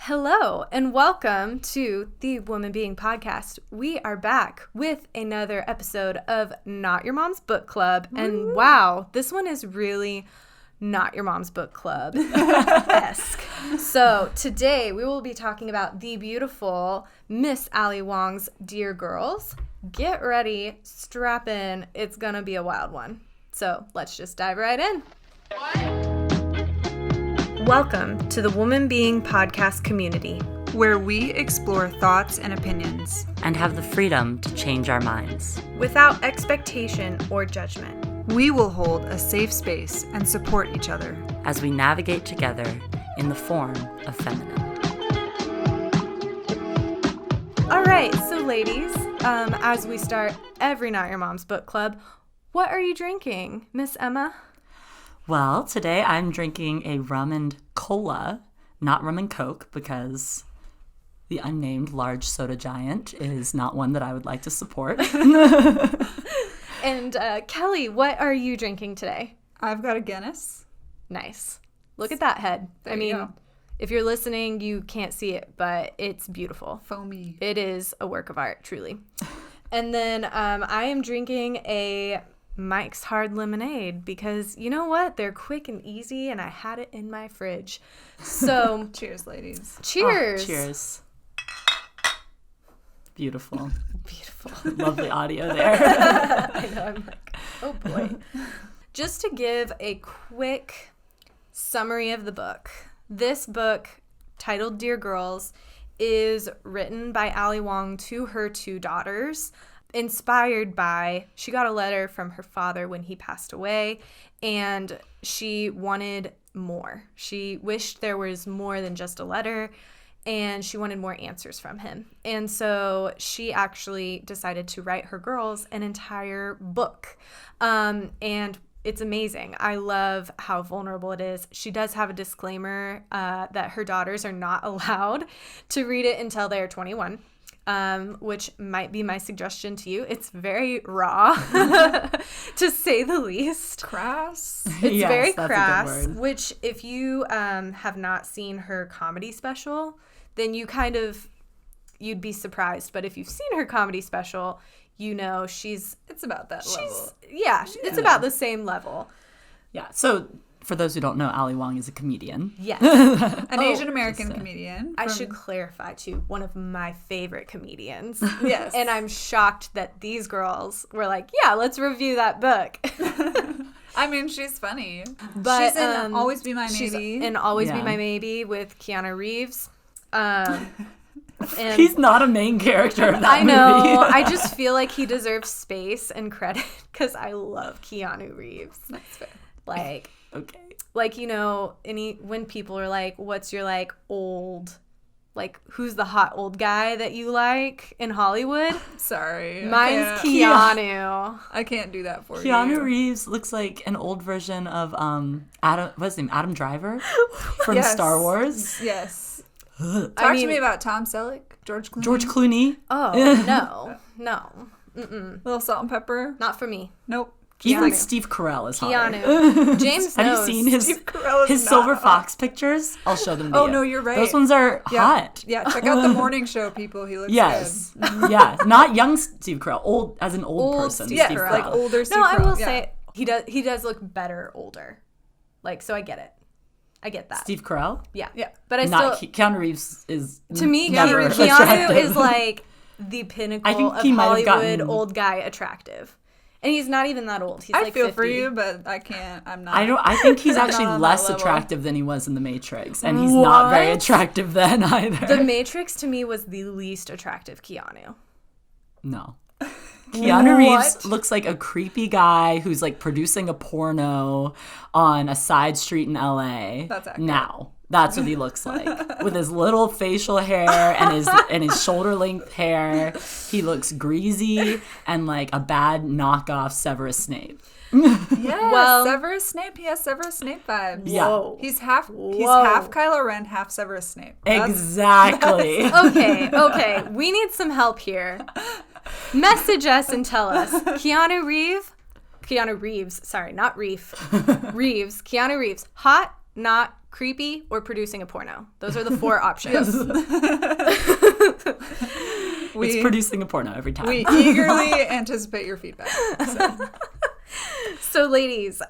Hello and welcome to the Woman Being Podcast. We are back with another episode of Not Your Mom's Book Club. And wow, this one is really Not Your Mom's Book Club-esque. So today we will be talking about the beautiful Miss Ali Wong's Dear Girls. Get ready, strap in, it's gonna be a wild one. So let's just dive right in. Welcome to the Woman Being Podcast community, where we explore thoughts and opinions and have the freedom to change our minds without expectation or judgment. We will hold a safe space and support each other as we navigate together in the form of feminine. All right, so ladies, as we start every Not Your Mom's Book Club, what are you drinking, Miss Emma? Well, today I'm drinking a rum and cola, not rum and coke, because the unnamed large soda giant is not one that I would like to support. And Kelly, what are you drinking today? I've got a Guinness. Nice. Look at that head. If you're listening, you can't see it, but it's beautiful. Foamy. It is a work of art, truly. And then I am drinking a Mike's Hard Lemonade because you know what? They're quick and easy, and I had it in my fridge. So cheers, ladies. Cheers. Oh, cheers. Beautiful. Beautiful. Lovely audio there. I know. I'm like, oh boy. Just to give a quick summary of the book. This book, titled Dear Girls, is written by Ali Wong to her two daughters. Inspired by, she got a letter from her father when he passed away, and she wanted more. She wished there was more than just a letter, and she wanted more answers from him. And so she actually decided to write her girls an entire book. And it's amazing. I love how vulnerable it is. She does have a disclaimer that her daughters are not allowed to read it until they're 21. Which might be my suggestion to you. It's very raw, to say the least. Crass. It's Yes, very that's a good crass, word. which if you have not seen her comedy special, then you'd be surprised. But if you've seen her comedy special, you know it's about that level. It's about the same level. Yeah, so for those who don't know, Ali Wong is a comedian. Yes. An Asian American comedian. I should clarify, too, one of my favorite comedians. Yes. And I'm shocked that these girls were like, yeah, let's review that book. I mean, she's funny. But she's in Always Be My she's Maybe. in Always Be Yeah. My Maybe with Keanu Reeves. And He's not a main character of that I know. movie. I just feel like he deserves space and credit because I love Keanu Reeves. That's fair. Like, Okay. like, you know, when people are like, what's your like old, like who's the hot old guy that you like in Hollywood? Sorry. Mine's Keanu. I can't do that for you. Keanu Reeves looks like an old version of what's his name? Adam Driver from Yes. Star Wars. Yes. Ugh. Talk to me about Tom Selleck, George Clooney. George Clooney. Oh, no. Little salt and pepper. Not for me. Nope. Even Keanu. Steve Carell is hotter. Keanu. James Have knows. you seen his Steve Carell is not Silver hot. Fox pictures? I'll show them to you. Oh, no, you're right. Those ones are hot. Yeah, check out the morning show, people. He looks Yes. Yeah. Not young Steve Carell. Old as an old person. good. Yeah, Steve like Carell. older Steve No, I Carell. will Yeah. say he does look better older. Like, so I get it. I get that. Steve Carell? Yeah. Yeah. But I Not still, Keanu Reeves is to me, never Keanu attractive. is like the pinnacle I think of he might have Hollywood gotten- old guy attractive. And he's not even that old. He's I like feel 50. for you, but I can't. I'm not. I think he's I'm actually not on less that level. attractive than he was in The Matrix, and he's not very What? attractive then either. The Matrix to me was the least attractive Keanu. No. Keanu Reeves What? looks like a creepy guy who's like producing a porno on a side street in LA. That's accurate. Now. That's what he looks like. With his little facial hair and his shoulder length hair. He looks greasy and like a bad knockoff Severus Snape. Yeah, Well- Severus Snape. He has Severus Snape vibes. Yeah. Whoa. He's half Whoa. Kylo Ren, half Severus Snape. That's- Exactly. Okay. We need some help here. Message us and tell us. Keanu Reeves, sorry, not Reef. Keanu Reeves, hot, not creepy, or producing a porno. Those are the 4 options. It's producing a porno every time. We eagerly anticipate your feedback. So ladies,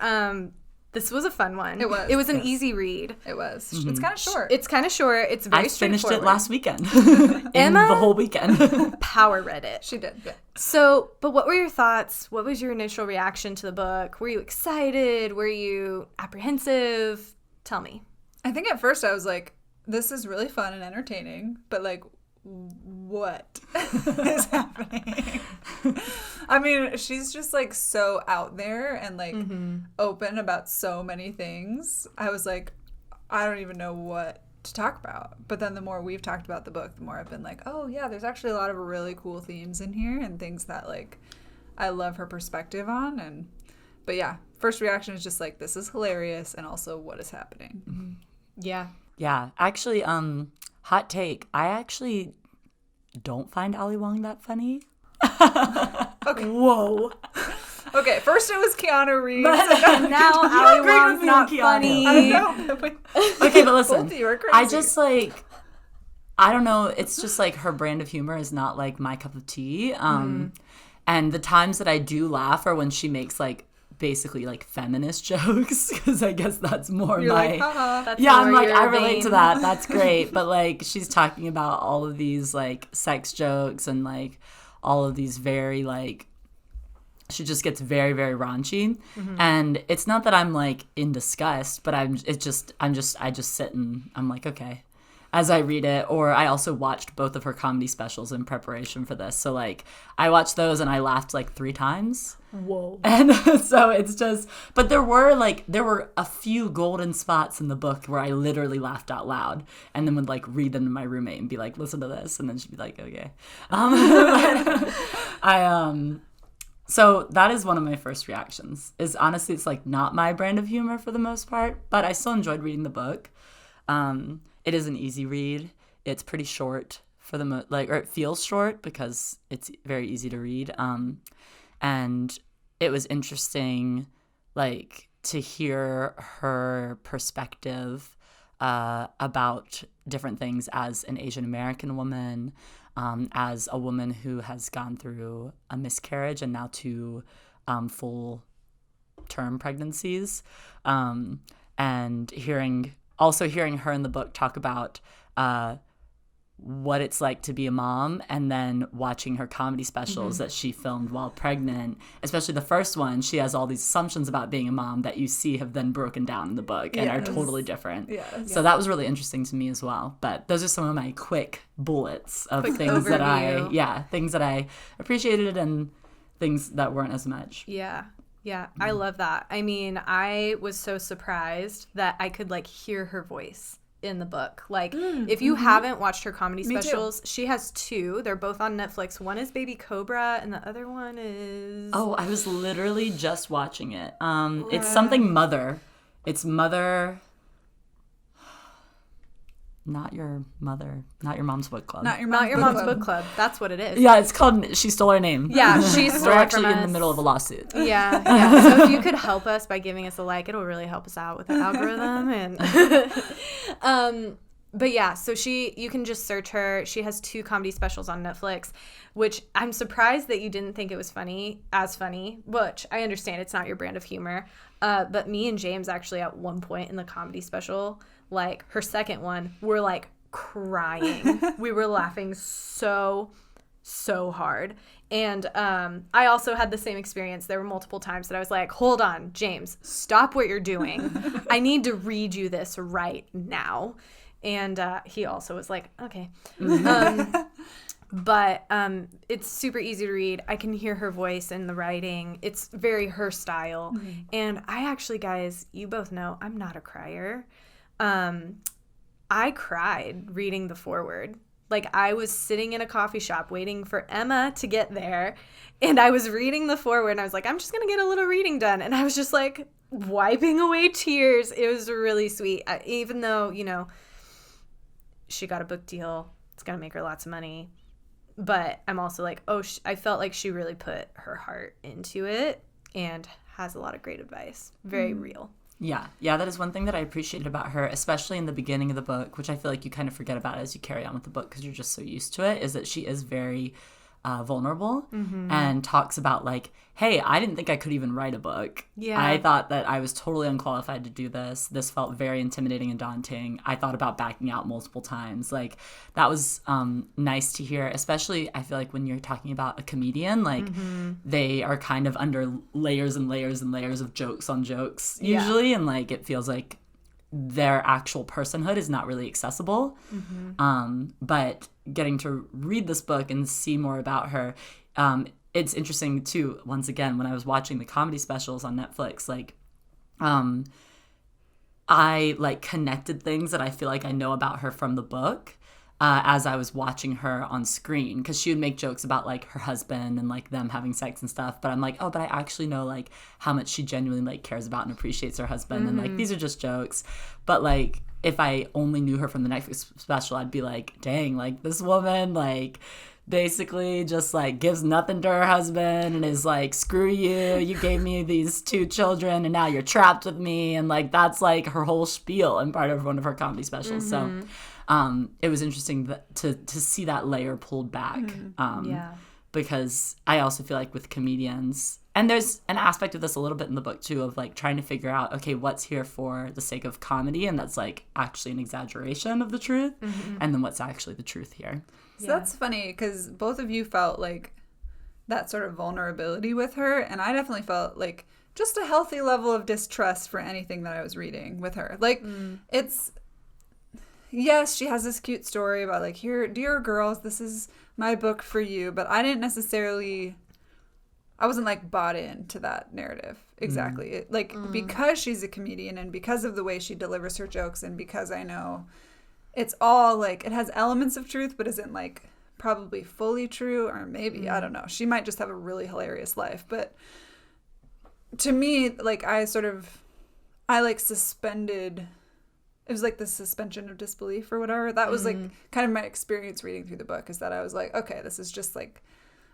this was a fun one. It was. It was an easy read. It was. It's kind of short. It's kind of short. It's very I finished straightforward. it last weekend. Emma? The whole weekend. Power read it. She did. Yeah. So, but what were your thoughts? What was your initial reaction to the book? Were you excited? Were you apprehensive? Tell me. I think at first I was like, this is really fun and entertaining, but like, what is happening? I mean, she's just like so out there and like open about so many things. I was like, I don't even know what to talk about. But then the more we've talked about the book, the more I've been like, oh yeah, there's actually a lot of really cool themes in here and things that like I love her perspective on. But yeah, first reaction is just like, this is hilarious, and also what is happening. Yeah. Yeah. Actually, hot take. I actually don't find Ali Wong that funny. Okay. Whoa. Okay, first it was Keanu Reeves. Now Ali Wong's not funny. I know. Okay, but listen. Both of you are crazy. I just like, I don't know. It's just like her brand of humor is not like my cup of tea. And the times that I do laugh are when she makes like basically like feminist jokes, because I guess that's more You're my like, haha. That's yeah, more I'm like, your I relate vein. to that. That's great. But like, she's talking about all of these like sex jokes and like all of these very like, she just gets very, very raunchy. And it's not that I'm like in disgust, but I just sit and I'm like, okay, as I read it. Or I also watched both of her comedy specials in preparation for this. So like, I watched those and I laughed like 3 times. Whoa. And so it's just, but there were a few golden spots in the book where I literally laughed out loud and then would like read them to my roommate and be like, listen to this. And then she'd be like, okay. So that is one of my first reactions, is honestly, it's like not my brand of humor for the most part, but I still enjoyed reading the book. It is an easy read. It's pretty short for the or it feels short because it's very easy to read. And it was interesting, like, to hear her perspective about different things as an Asian American woman, as a woman who has gone through a miscarriage and now 2 full-term pregnancies, and hearing her in the book talk about what it's like to be a mom, and then watching her comedy specials that she filmed while pregnant, especially the first one. She has all these assumptions about being a mom that you see have then broken down in the book and are totally different. Yes. So that was really interesting to me as well. But those are some of my quick bullets of things that I appreciated and things that weren't as much. Yeah. Yeah. I love that. I mean, I was so surprised that I could like hear her voice in the book. Like, if you haven't watched her comedy specials, she has 2. They're both on Netflix. One is Baby Cobra and the other one is... Oh, I was literally just watching it. It's something Mother. It's Mother... Not your mom's book club. Not your Mom's Book Club. That's what it is. Yeah, it's called She Stole Our Name. Yeah, she stole We're it actually from in us. the middle of a lawsuit. Yeah. So if you could help us by giving us a like, it'll really help us out with the algorithm. And but yeah, so you can just search her. She has 2 comedy specials on Netflix, which I'm surprised that you didn't think it was funny, which I understand it's not your brand of humor. But me and James actually at one point in the comedy special, like her second one, were like crying. We were laughing so hard. And I also had the same experience. There were multiple times that I was like, hold on, James, stop what you're doing. I need to read you this right now. And he also was like, okay. But it's super easy to read. I can hear her voice in the writing. It's very her style. And I actually, guys, you both know I'm not a crier. I cried reading the foreword. Like, I was sitting in a coffee shop waiting for Emma to get there, and I was reading the foreword, and I was like, I'm just going to get a little reading done. And I was just, like, wiping away tears. It was really sweet. Even though, she got a book deal. It's going to make her lots of money. But I'm also like, I felt like she really put her heart into it and has a lot of great advice. Very real. Yeah, that is one thing that I appreciated about her, especially in the beginning of the book, which I feel like you kind of forget about as you carry on with the book because you're just so used to it, is that she is very vulnerable and talks about like, hey, I didn't think I could even write a book. Yeah. I thought that I was totally unqualified to do this. This felt very intimidating and daunting. I thought about backing out multiple times. Like, that was nice to hear, especially I feel like when you're talking about a comedian, like they are kind of under layers and layers and layers of jokes on jokes usually, and like it feels like their actual personhood is not really accessible. But getting to read this book and see more about her, it's interesting too, once again, when I was watching the comedy specials on Netflix, like I like connected things that I feel like I know about her from the book as I was watching her on screen, because she would make jokes about like her husband and like them having sex and stuff, but I'm like, oh, but I actually know like how much she genuinely like cares about and appreciates her husband, and like these are just jokes. But like if I only knew her from the Netflix special, I'd be like, dang, like this woman like basically just like gives nothing to her husband and is like, screw you, you gave me these 2 children and now you're trapped with me, and like that's like her whole spiel and part of one of her comedy specials. So it was interesting to see that layer pulled back, because I also feel like with comedians, and there's an aspect of this a little bit in the book too, of like trying to figure out, okay, what's here for the sake of comedy and that's like actually an exaggeration of the truth, and then what's actually the truth here. So that's funny because both of you felt like that sort of vulnerability with her, and I definitely felt like just a healthy level of distrust for anything that I was reading with her. Like it's, yes, she has this cute story about like, here, dear girls, this is my book for you, but I wasn't like bought into that narrative exactly. It, like because she's a comedian and because of the way she delivers her jokes, and because I know it's all like, it has elements of truth but isn't like probably fully true, or maybe I don't know, she might just have a really hilarious life. But to me, like I like suspended, it was like the suspension of disbelief or whatever. That was like kind of my experience reading through the book, is that I was like, okay, this is just like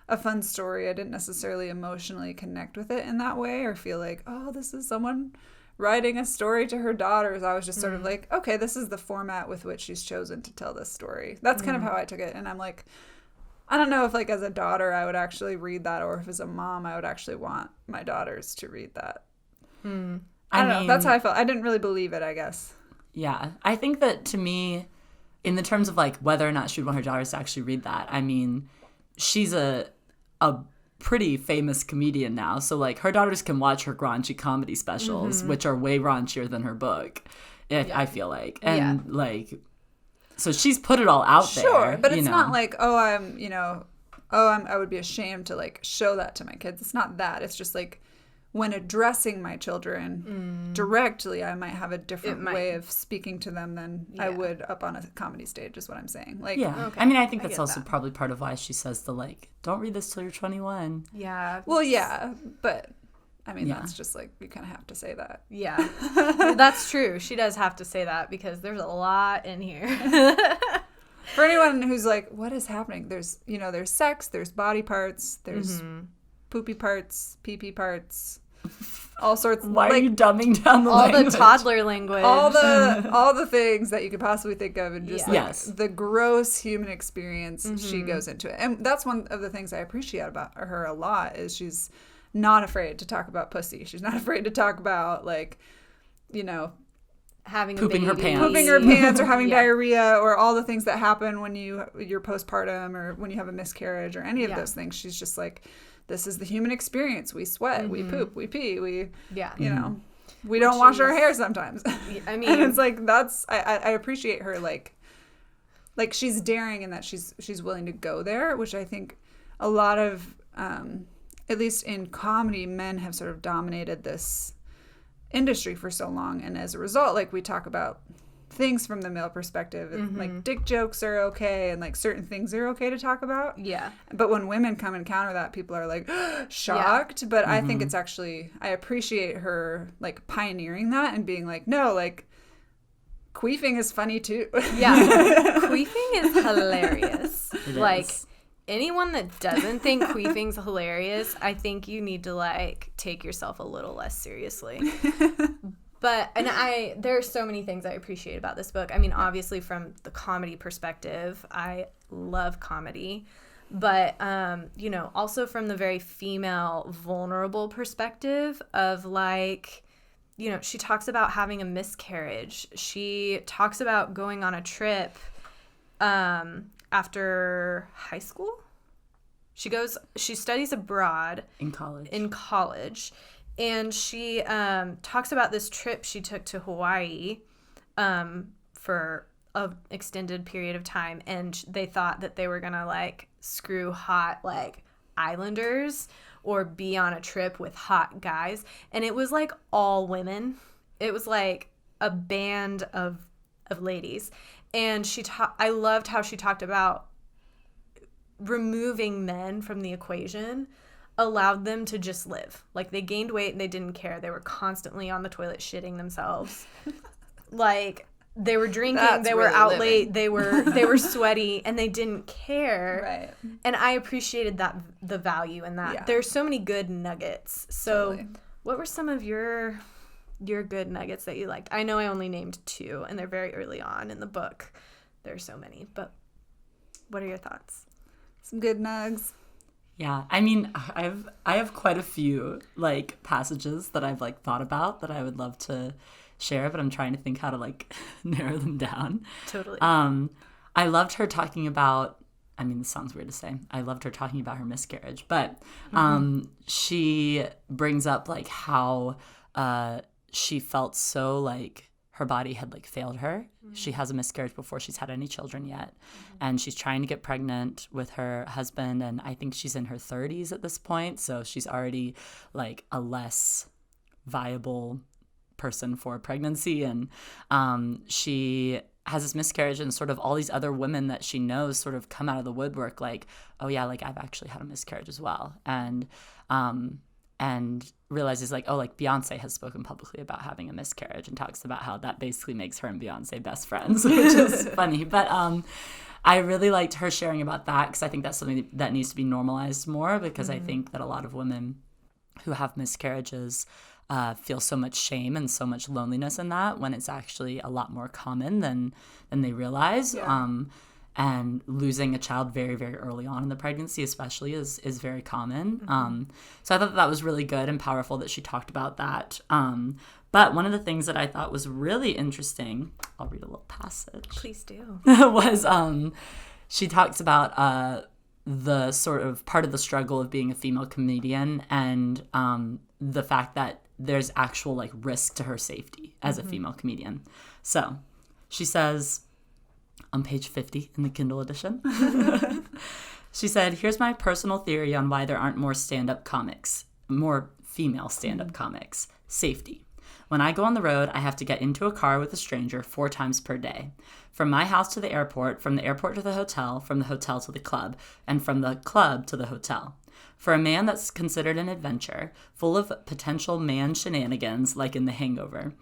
a fun story. I didn't necessarily emotionally connect with it in that way or feel like, oh, this is someone writing a story to her daughters. I was just sort of like, okay, this is the format with which she's chosen to tell this story. That's kind of how I took it. And I'm like, I don't know if like as a daughter I would actually read that, or if as a mom I would actually want my daughters to read that. I don't know. That's how I felt. I didn't really believe it, I guess. Yeah. I think that to me, in the terms of like whether or not she would want her daughters to actually read that, I mean, she's a pretty famous comedian now, so like her daughters can watch her raunchy comedy specials, which are way raunchier than her book, I feel like, and like, so she's put it all out there. Sure, but it's not like, I would be ashamed to like show that to my kids. It's not that. It's just like, when addressing my children directly, I might have a different way of speaking to them than I would up on a comedy stage, is what I'm saying. Like, I mean, I think that's also probably part of why she says the like, don't read this till you're 21. Yeah. Well, yeah, but I mean, that's just like, you kind of have to say that. Yeah. That's true. She does have to say that because there's a lot in here. For anyone who's like, what is happening? There's sex, there's body parts, there's poopy parts, pee-pee parts, all sorts. Why are you dumbing down the language? The toddler language, all the things that you could possibly think of, and just the gross human experience she goes into it. And that's one of the things I appreciate about her a lot, is she's not afraid to talk about pussy. She's not afraid to talk about like, having pooping her pants or having diarrhea, or all the things that happen when you're postpartum, or when you have a miscarriage, or any of those things. She's just like, this is the human experience. We sweat, we poop, we pee, we we don't wash our hair sometimes. I mean, and it's like, that's I appreciate her like she's daring in that she's willing to go there, which I think a lot of at least in comedy, men have sort of dominated this industry for so long, and as a result, like, we talk about things from the male perspective, and like dick jokes are okay, and like certain things are okay to talk about. Yeah. But when women come and counter that, people are like shocked. But I think it's actually, I appreciate her like pioneering that and being like, no, like, queefing is funny too. Yeah. Queefing is hilarious. Anyone that doesn't think queefing's hilarious, I think you need to like take yourself a little less seriously. There are so many things I appreciate about this book. I mean, obviously from the comedy perspective, I love comedy, but, also from the very female, vulnerable perspective of like, she talks about having a miscarriage. She talks about going on a trip after high school. She studies abroad. In college. And she talks about this trip she took to Hawaii for an extended period of time. And they thought that they were going to, like, screw hot, like, islanders or be on a trip with hot guys. And it was, like, all women. It was, like, a band of ladies. And I loved how she talked about removing men from the equation allowed them to just live. Like, they gained weight and they didn't care. They were constantly on the toilet shitting themselves. Like, they were drinking, they were out late, they were sweaty, and they didn't care. Right. And I appreciated the value in that. Yeah. There's so many good nuggets. So totally. What were some of your good nuggets that you liked? I know I only named 2, and they're very early on in the book. There's so many, but what are your thoughts? Some good nugs. Yeah, I mean, I have quite a few, like, passages that I've, like, thought about that I would love to share, but I'm trying to think how to, like, narrow them down. Totally. I loved her talking about, I mean, this sounds weird to say, I loved her talking about her miscarriage, but she brings up, like, how she felt so, like, her body had, like, failed her. Mm-hmm. She has a miscarriage before she's had any children yet. Mm-hmm. And she's trying to get pregnant with her husband. And I think she's in her 30s at this point. So she's already, like, a less viable person for pregnancy. And she has this miscarriage, and sort of all these other women that she knows sort of come out of the woodwork like, oh, yeah, like, I've actually had a miscarriage as well. And realizes, like, oh, like, Beyonce has spoken publicly about having a miscarriage and talks about how that basically makes her and Beyonce best friends, which is funny. But I really liked her sharing about that, because I think that's something that needs to be normalized more, because I think that a lot of women who have miscarriages feel so much shame and so much loneliness in that, when it's actually a lot more common than they realize. Yeah. And losing a child very, very early on in the pregnancy especially is very common. Mm-hmm. So I thought that was really good and powerful that she talked about that. But one of the things that I thought was really interesting, I'll read a little passage. Please do. Was she talks about the sort of part of the struggle of being a female comedian, and the fact that there's actual, like, risk to her safety as a female comedian. So she says, on page 50 in the Kindle edition, she said, here's my personal theory on why there aren't more female stand-up comics. Safety. When I go on the road, I have to get into a car with a stranger 4 times per day. From my house to the airport, from the airport to the hotel, from the hotel to the club, and from the club to the hotel. For a man, that's considered an adventure, full of potential man shenanigans, like in The Hangover.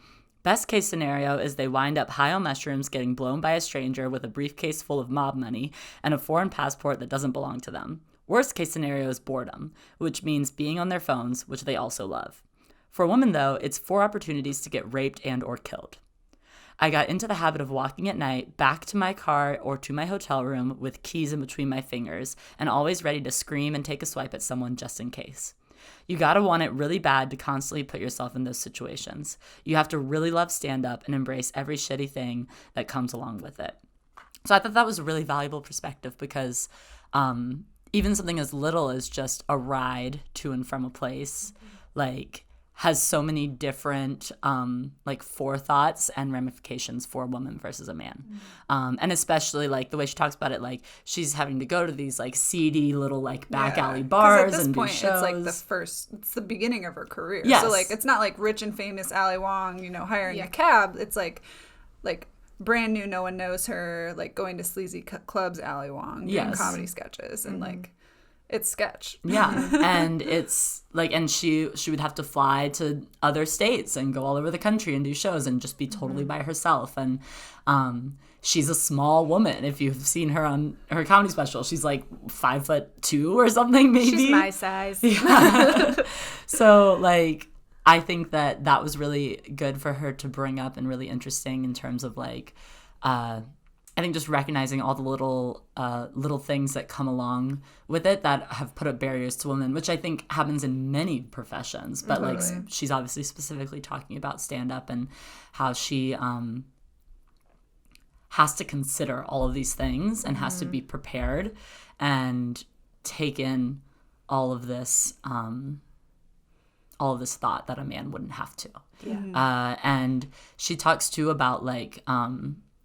Best case scenario is they wind up high on mushrooms getting blown by a stranger with a briefcase full of mob money and a foreign passport that doesn't belong to them. Worst case scenario is boredom, which means being on their phones, which they also love. For a woman, though, it's 4 opportunities to get raped and or killed. I got into the habit of walking at night back to my car or to my hotel room with keys in between my fingers and always ready to scream and take a swipe at someone just in case. You gotta want it really bad to constantly put yourself in those situations. You have to really love stand-up and embrace every shitty thing that comes along with it. So I thought that was a really valuable perspective, because even something as little as just a ride to and from a place, like, has so many different like forethoughts and ramifications for a woman versus a man. And especially, like, the way she talks about it, like, she's having to go to these, like, seedy little, like, back alley bars and do shows. It's like it's the beginning of her career. Yes. So, like, it's not like rich and famous Ali Wong, hiring a cab. It's like brand new, no one knows her, like, going to sleazy clubs Ali Wong, doing comedy sketches, and like, it's sketch. Yeah. And it's like, and she would have to fly to other states and go all over the country and do shows and just be totally by herself. And she's a small woman. If you've seen her on her comedy special, she's like 5'2" or something, maybe. She's my size. Yeah. So, like, I think that was really good for her to bring up and really interesting in terms of like, I think just recognizing all the little things that come along with it that have put up barriers to women, which I think happens in many professions. But like she's obviously specifically talking about stand-up and how she has to consider all of these things and has to be prepared and take in all of this thought that a man wouldn't have to. And she talks too about like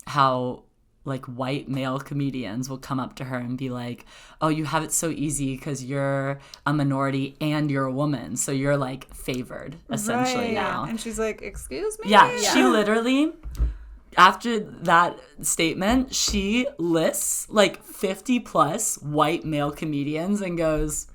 how like white male comedians will come up to her and be like, oh, you have it so easy because you're a minority and you're a woman, so you're like favored essentially now. And she's like, excuse me? Yeah, she literally, after that statement, she lists like 50 plus white male comedians and goes,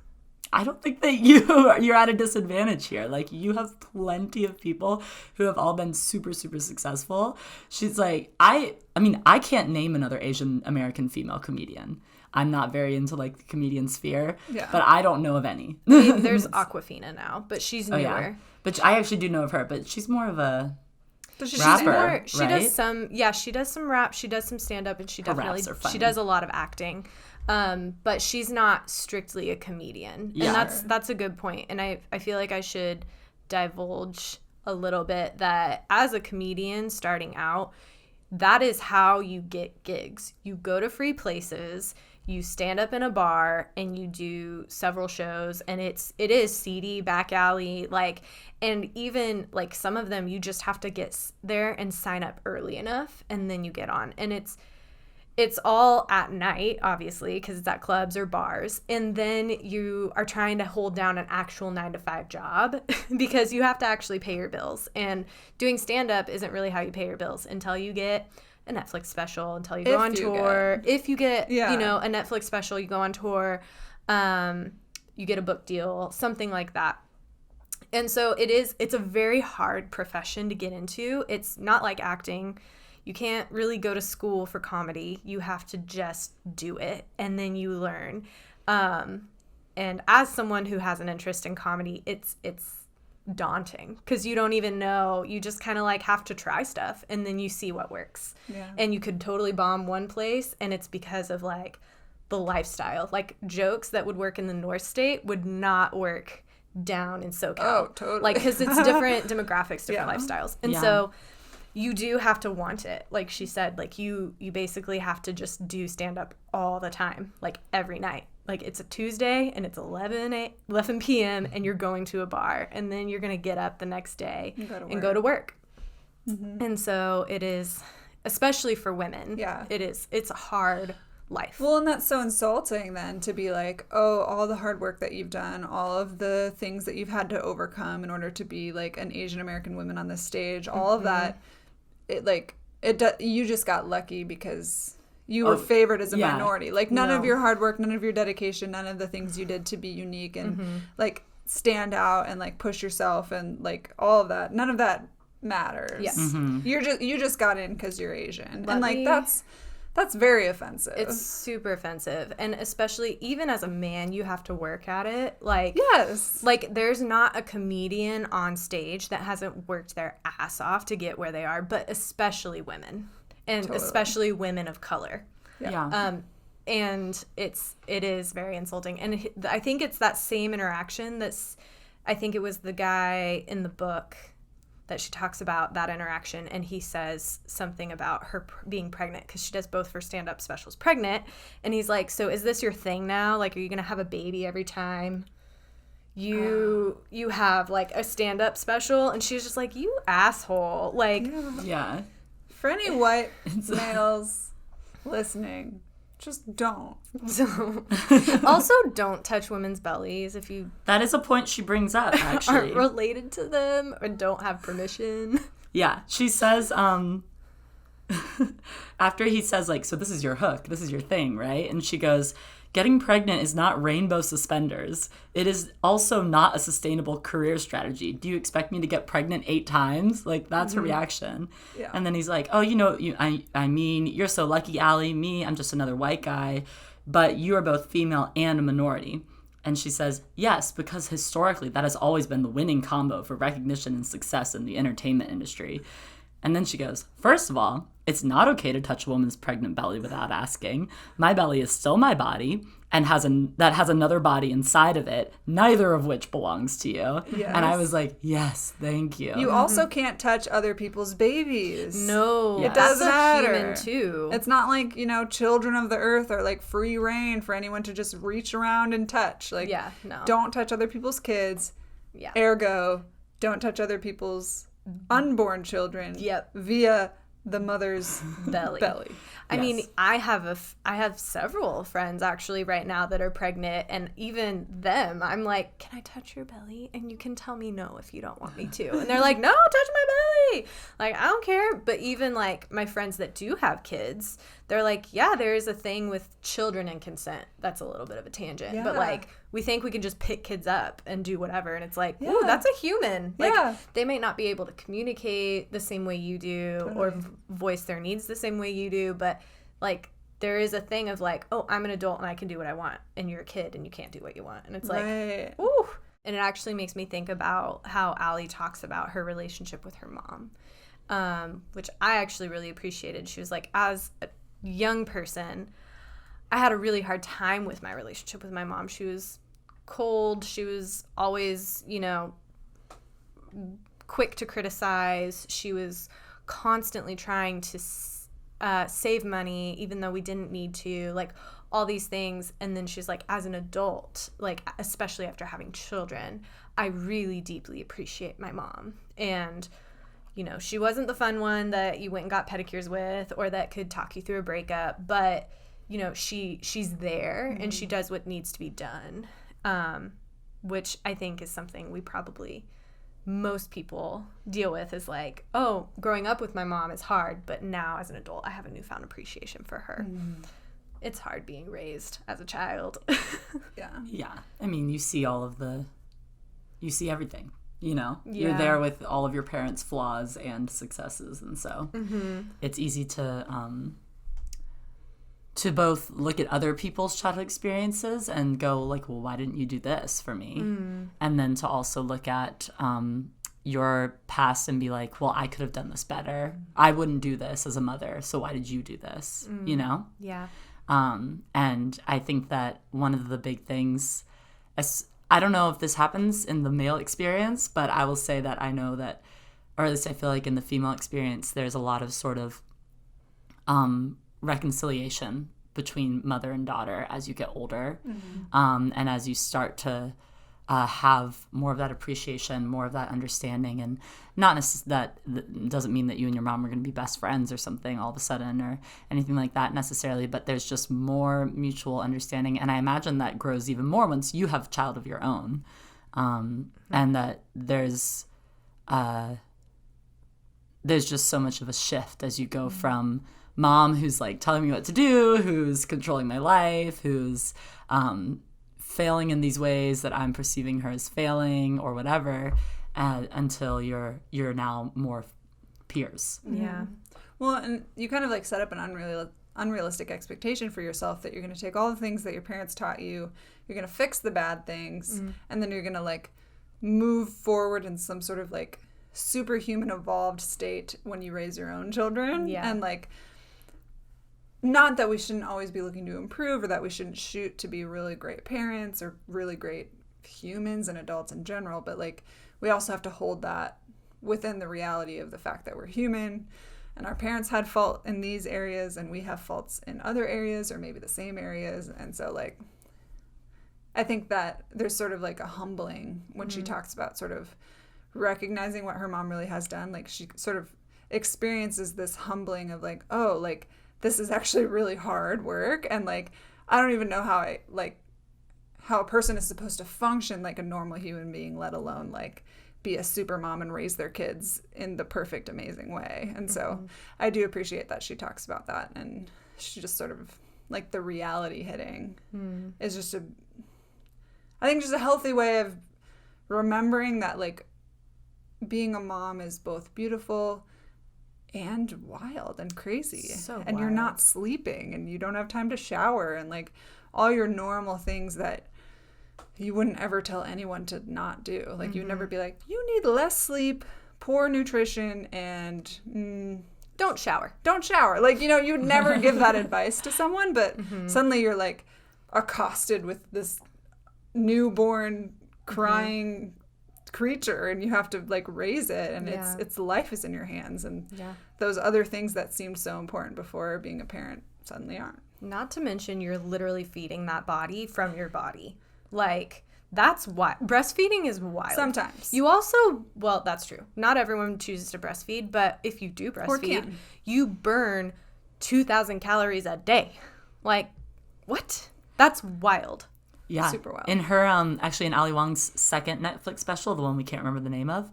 I don't think that you're at a disadvantage here. Like, you have plenty of people who have all been super, super successful. She's like, I mean, I can't name another Asian American female comedian. I'm not very into like the comedian sphere, but I don't know of any. I mean, there's Awkwafina now, but she's newer. Yeah. But I actually do know of her, but she's more of a She's rapper, more, she right? does some, she does some rap, she does some stand-up, and she definitely, she does a lot of acting. But she's not strictly a comedian. And that's a good point. And I feel like I should divulge a little bit that as a comedian starting out, that is how you get gigs. You go to free places, you stand up in a bar, and you do several shows, and it is seedy, back alley, like, and even like some of them you just have to get there and sign up early enough, and then you get on. And it's all at night, obviously, because it's at clubs or bars. And then you are trying to hold down an actual 9-to-5 job because you have to actually pay your bills. And doing stand-up isn't really how you pay your bills until you get a Netflix special, until you go on tour. If you get, a Netflix special, you go on tour, you get a book deal, something like that. And so it's a very hard profession to get into. It's not like acting. You can't really go to school for comedy. You have to just do it, and then you learn. And as someone who has an interest in comedy, it's daunting because you don't even know. You just kind of like have to try stuff, and then you see what works. Yeah. And you could totally bomb one place, and it's because of like the lifestyle. Like jokes that would work in the North State would not work down in SoCal. Oh, totally. Like, because it's different demographics, different lifestyles. And so you do have to want it. Like she said, like you basically have to just do stand up all the time, like every night. Like it's a Tuesday and it's 11 p.m. and you're going to a bar, and then you're going to get up the next day and go to work. Mm-hmm. And so it is, especially for women. Yeah. It's a hard life. Well, and that's so insulting then to be like, oh, all the hard work that you've done, all of the things that you've had to overcome in order to be like an Asian American woman on this stage, all of that, you just got lucky because you were favored as a minority. Like none of your hard work, none of your dedication, none of the things you did to be unique and like stand out and like push yourself and like all of that, none of that matters. Yes. Mm-hmm. You just got in because you're Asian. And like that's very offensive. It's super offensive. And especially even as a man, you have to work at it. Like, yes. Like, there's not a comedian on stage that hasn't worked their ass off to get where they are, but especially women. And especially women of color. Yeah. And it is very insulting. And I think it's that same interaction I think it was the guy in the book that she talks about that interaction, and he says something about her being pregnant because she does both her stand-up specials pregnant, and he's like, so is this your thing now? Like, are you gonna have a baby every time you have like a stand-up special? And she's just like, you asshole. Like, yeah. For any white males listening, just don't. Also, don't touch women's bellies if you... That is a point she brings up, actually. Aren't related to them or don't have permission. Yeah. She says, after he says, like, so this is your hook, this is your thing, right? And she goes, getting pregnant is not rainbow suspenders. It is also not a sustainable career strategy. Do you expect me to get pregnant 8 times? Like, that's her reaction. Yeah. And then he's like, oh, I mean, you're so lucky, Ali. Me, I'm just another white guy. But you are both female and a minority. And she says, yes, because historically that has always been the winning combo for recognition and success in the entertainment industry. And then she goes, first of all, it's not okay to touch a woman's pregnant belly without asking. My belly is still my body and that has another body inside of it, neither of which belongs to you. Yes. And I was like, yes, thank you. You also can't touch other people's babies. No, Yes. It doesn't that's a matter. human too. It's not like, children of the earth are like free reign for anyone to just reach around and touch. Like, Yeah, no. don't touch other people's kids. Yeah. Ergo, don't touch other people's unborn children. Yep. Via the mother's belly. I Yes. mean, I have several friends actually right now that are pregnant, and even them, I'm like, can I touch your belly? And you can tell me no if you don't want me to. And they're like, no, touch my belly. Like, I don't care. But even like my friends that do have kids, they're like, yeah, there is a thing with children and consent. That's a little bit of a tangent. Yeah. But like, we think we can just pick kids up and do whatever. And it's like, ooh, Yeah. that's a human. Like, Yeah. they may not be able to communicate the same way you do or voice their needs the same way you do, but like, there is a thing of like, oh, I'm an adult and I can do what I want, and you're a kid and you can't do what you want. And it's like, Right. ooh. And it actually makes me think about how Ali talks about her relationship with her mom, which I actually really appreciated. She was like, as a young person, I had a really hard time with my relationship with my mom. She was cold. She was always, quick to criticize. She was constantly trying to save money, even though we didn't need to, like all these things. And then she's like, as an adult, like especially after having children, I really deeply appreciate my mom. And she wasn't the fun one that you went and got pedicures with or that could talk you through a breakup, but she's there and she does what needs to be done, which I think is something we probably most people deal with, is like, oh, growing up with my mom is hard, but now as an adult I have a newfound appreciation for her. It's hard being raised as a child. Yeah. I mean, you see everything, You're Yeah. there with all of your parents' flaws and successes. And so it's easy to both look at other people's childhood experiences and go like, well, why didn't you do this for me? And then to also look at your past and be like, well, I could have done this better. I wouldn't do this as a mother. So why did you do this? Yeah. And I think that one of the big things, I don't know if this happens in the male experience, but I will say that I know that, or at least I feel like in the female experience, there's a lot of sort of reconciliation between mother and daughter as you get older, and as you start to have more of that appreciation, more of that understanding, and not that doesn't mean that you and your mom are going to be best friends or something all of a sudden or anything like that necessarily, but there's just more mutual understanding, and I imagine that grows even more once you have a child of your own, and that there's just so much of a shift as you go from mom who's like telling me what to do, who's controlling my life, who's failing in these ways that I'm perceiving her as failing or whatever, until you're now more peers. Yeah. Well, and you kind of like set up an unrealistic expectation for yourself that you're going to take all the things that your parents taught you, you're going to fix the bad things, and then you're going to like move forward in some sort of like superhuman evolved state when you raise your own children. Yeah. And like, not that we shouldn't always be looking to improve or that we shouldn't shoot to be really great parents or really great humans and adults in general, but like we also have to hold that within the reality of the fact that we're human and our parents had fault in these areas and we have faults in other areas or maybe the same areas. And so like I think that there's sort of like a humbling when she talks about sort of recognizing what her mom really has done. Like she sort of experiences this humbling of like, oh, like this is actually really hard work, and like I don't even know how a person is supposed to function like a normal human being, let alone like be a super mom and raise their kids in the perfect amazing way. And so I do appreciate that she talks about that, and she just sort of like the reality hitting is just I think just a healthy way of remembering that like being a mom is both beautiful and wild and crazy. So and you're wild. not sleeping and you don't have time to shower and like all your normal things that you wouldn't ever tell anyone to not do. Like, you'd never be like, you need less sleep, poor nutrition, and Don't shower. don't shower. Like, you would never give that advice to someone, but suddenly you're like accosted with this newborn crying creature, and you have to like raise it, and its life is in your hands, and those other things that seemed so important before being a parent suddenly aren't. Not to mention, you're literally feeding that body from your body. Like, that's why breastfeeding is wild. Sometimes. You also, well, that's true. Not everyone chooses to breastfeed, but if you do breastfeed, you burn 2,000 calories a day. Like, what? That's wild. Yeah. Super wild. In her, actually in Ali Wong's second Netflix special, the one we can't remember the name of,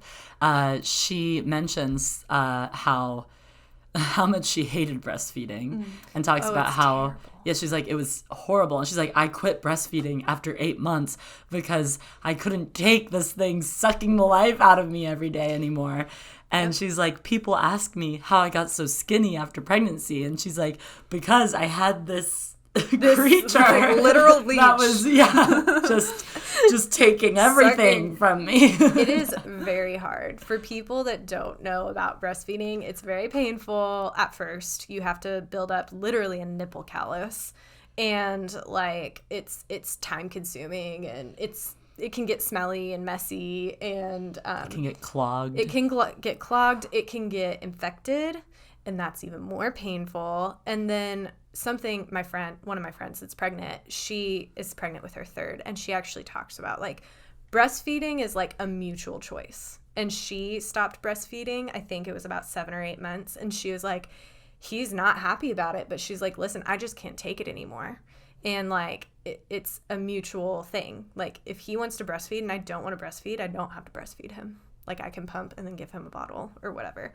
she mentions how much she hated breastfeeding and talks about how, she's like, it was horrible. And she's like, I quit breastfeeding after 8 months because I couldn't take this thing sucking the life out of me every day anymore. And she's like, people ask me how I got so skinny after pregnancy. And she's like, because I had this creature, like literal leech that was just taking everything from me. It is very hard for people that don't know about breastfeeding. It's very painful at first. You have to build up literally a nipple callus, and like it's time consuming, and it can get smelly and messy, and it can get clogged. It can get clogged. It can get infected, and that's even more painful. And then one of my friends that's pregnant, she is pregnant with her third, and she actually talks about like breastfeeding is like a mutual choice. And she stopped breastfeeding, I think it was about 7 or 8 months, and she was like, he's not happy about it, but she's like, listen, I just can't take it anymore. And like it's a mutual thing. Like, if he wants to breastfeed and I don't want to breastfeed, I don't have to breastfeed him. Like, I can pump and then give him a bottle or whatever,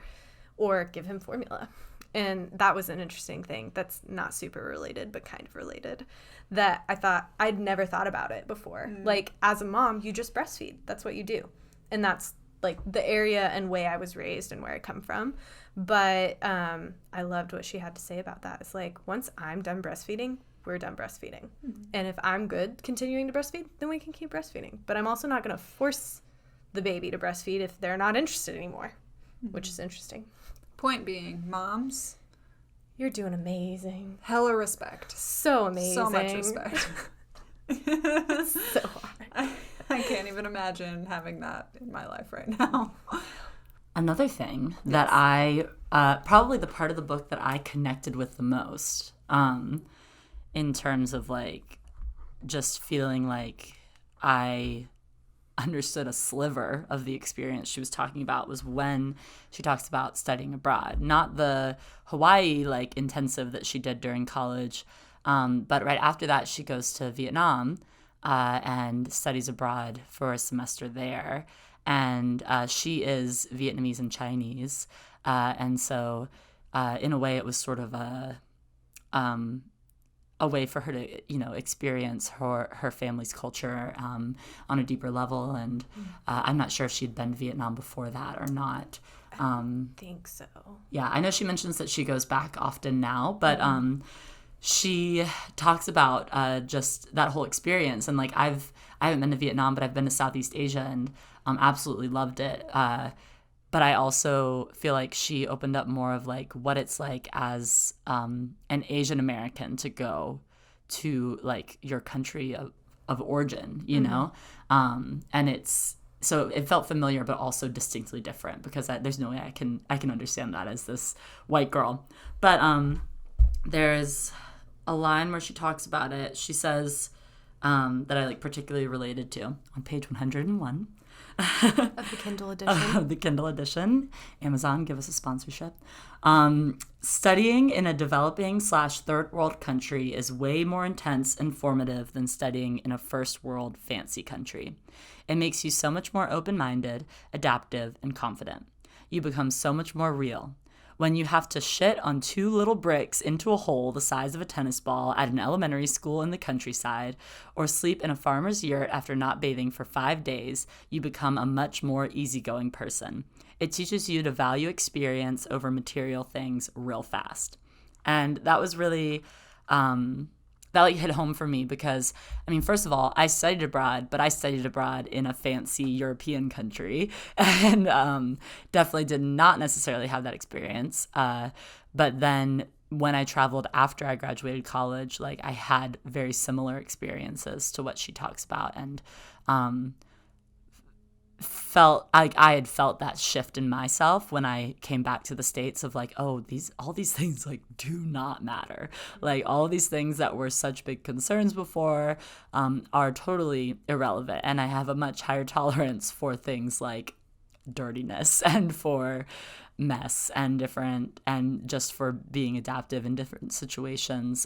or give him formula. And that was an interesting thing that's not super related, but kind of related, that I thought I'd never thought about it before. Like, as a mom, you just breastfeed. That's what you do. And that's like the area and way I was raised and where I come from. But I loved what she had to say about that. It's like, once I'm done breastfeeding, we're done breastfeeding. And if I'm good continuing to breastfeed, then we can keep breastfeeding. But I'm also not going to force the baby to breastfeed if they're not interested anymore, which is interesting. Point being, moms, you're doing amazing. Hella respect. So amazing. So much respect. So hard. I can't even imagine having that in my life right now. Another thing that I, probably the part of the book that I connected with the most, in terms of like just feeling like I understood a sliver of the experience she was talking about, was when she talks about studying abroad. Not the Hawaii like intensive that she did during college, but right after that she goes to Vietnam and studies abroad for a semester there. And she is Vietnamese and Chinese, and so in a way it was sort of a way for her to, experience her family's culture on a deeper level. And I'm not sure if she'd been to Vietnam before that or not. I think so. Yeah, I know she mentions that she goes back often now, but she talks about just that whole experience. And like, I haven't been to Vietnam, but I've been to Southeast Asia and absolutely loved it. But I also feel like she opened up more of like what it's like as an Asian American to go to like your country of origin, you know? And so it felt familiar, but also distinctly different, because there's no way I can understand that as this white girl. But there's a line where she talks about it. She says that I like particularly related to on page 101. Of the Kindle edition. Of the Kindle edition. Amazon, give us a sponsorship. Studying in a developing/third world country is way more intense and formative than studying in a first world fancy country. It makes you so much more open-minded, adaptive, and confident. You become so much more real. When you have to shit on 2 little bricks into a hole the size of a tennis ball at an elementary school in the countryside, or sleep in a farmer's yurt after not bathing for 5 days, you become a much more easygoing person. It teaches you to value experience over material things real fast. And that was really that like hit home for me because, I mean, first of all, I studied abroad, but I studied abroad in a fancy European country and definitely did not necessarily have that experience. But then when I traveled after I graduated college, like I had very similar experiences to what she talks about, and felt like I had felt that shift in myself when I came back to the States of like, oh, all these things like do not matter. Like all these things that were such big concerns before are totally irrelevant. And I have a much higher tolerance for things like dirtiness and for mess and just for being adaptive in different situations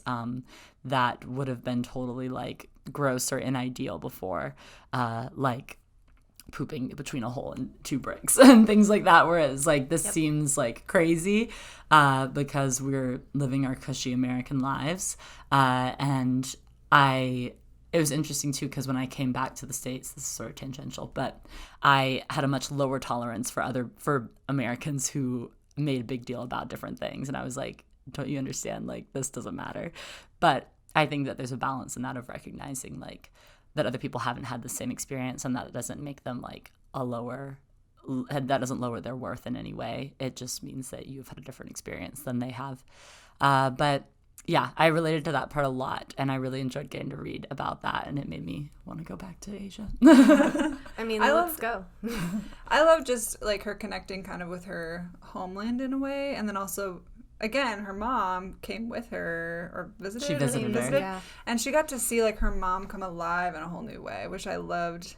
that would have been totally like gross or inimaginable before, like pooping between a hole and two bricks and things like that, whereas like this seems like crazy because we're living our cushy American lives, and it was interesting too because when I came back to the States, this is sort of tangential, but I had a much lower tolerance for Americans who made a big deal about different things, and I was like, don't you understand, like this doesn't matter. But I think that there's a balance in that of recognizing like that other people haven't had the same experience, and that doesn't make them like that doesn't lower their worth in any way. It just means that you've had a different experience than they have. But yeah, I related to that part a lot, and I really enjoyed getting to read about that, and it made me want to go back to Asia. I mean, let's go. I love just like her connecting kind of with her homeland in a way, and then also again, her mom came with her or visited. She visited her. Yeah. And she got to see like her mom come alive in a whole new way, which I loved.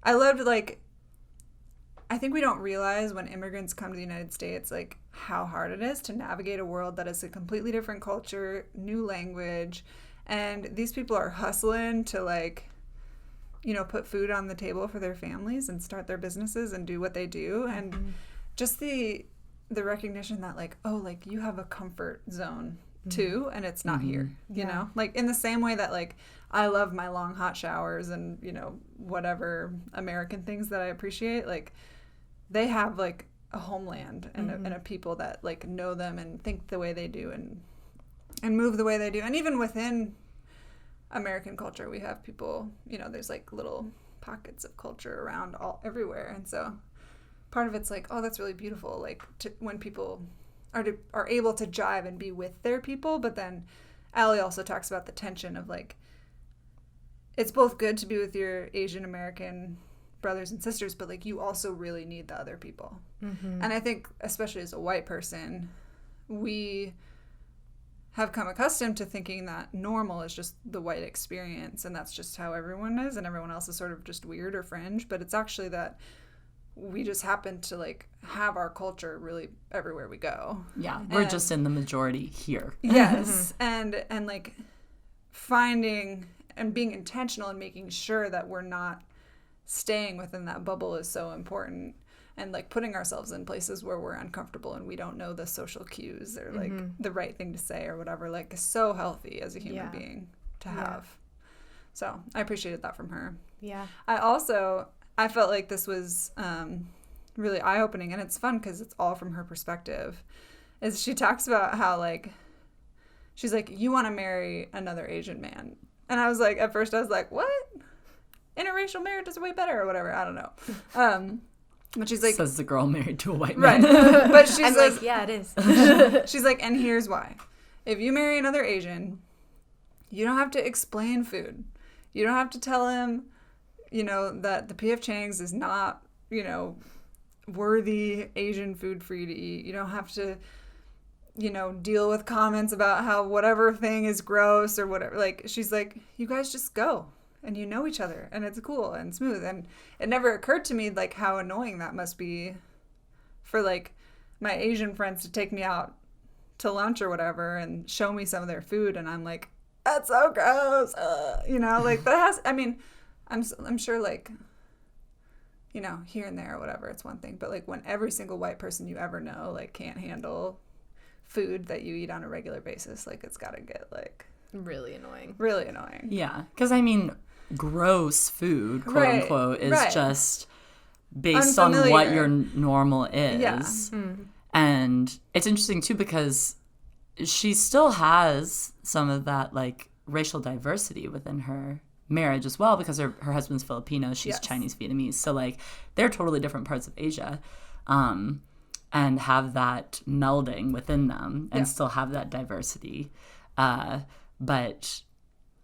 Like, I think we don't realize when immigrants come to the United States, like how hard it is to navigate a world that is a completely different culture, new language. And these people are hustling to like, you know, put food on the table for their families and start their businesses and do what they do. And just the recognition that like, oh, like you have a comfort zone too, and it's not here, you know, like in the same way that like I love my long hot showers and, you know, whatever American things that I appreciate, like they have like a homeland and, and a people that like know them and think the way they do and move the way they do. And even within American culture, we have people, you know, there's like little pockets of culture around everywhere. And so part of it's like, oh, that's really beautiful, like when people are able to jive and be with their people. But then Ali also talks about the tension of like, it's both good to be with your Asian American brothers and sisters, but like you also really need the other people. And I think especially as a white person, we have come accustomed to thinking that normal is just the white experience, and that's just how everyone is, and everyone else is sort of just weird or fringe. But it's actually that we just happen to like have our culture really everywhere we go. Yeah, we're just in the majority here. Yes. and like finding and being intentional and making sure that we're not staying within that bubble is so important, and like putting ourselves in places where we're uncomfortable and we don't know the social cues or like the right thing to say or whatever, like is so healthy as a human being to have. So I appreciated that from her. I felt like this was really eye-opening, and it's fun because it's all from her perspective. Is she talks about how, like, she's like, you want to marry another Asian man. And I was like, at first I was like, what? Interracial marriage is way better or whatever. I don't know. But she's like... Says the girl married to a white man. Right. But she's like... yeah, it is. She's like, and here's why. If you marry another Asian, you don't have to explain food. You don't have to tell him, you know, that the P.F. Chang's is not, you know, worthy Asian food for you to eat. You don't have to, you know, deal with comments about how whatever thing is gross or whatever. Like, she's like, you guys just go. And you know each other. And it's cool and smooth. And it never occurred to me, like, how annoying that must be for, like, my Asian friends to take me out to lunch or whatever and show me some of their food. And I'm like, that's so gross. You know, like, that has, I mean... I'm sure, like, you know, here and there or whatever, it's one thing. But, like, when every single white person you ever know, like, can't handle food that you eat on a regular basis, like, it's got to get, like... Really annoying. Really annoying. Yeah. Because, I mean, gross food, quote unquote, is just based on what your normal is. Yeah. And it's interesting, too, because she still has some of that, like, racial diversity within her marriage as well, because her husband's Filipino, she's Chinese Vietnamese, so like they're totally different parts of Asia, and have that melding within them and still have that diversity, but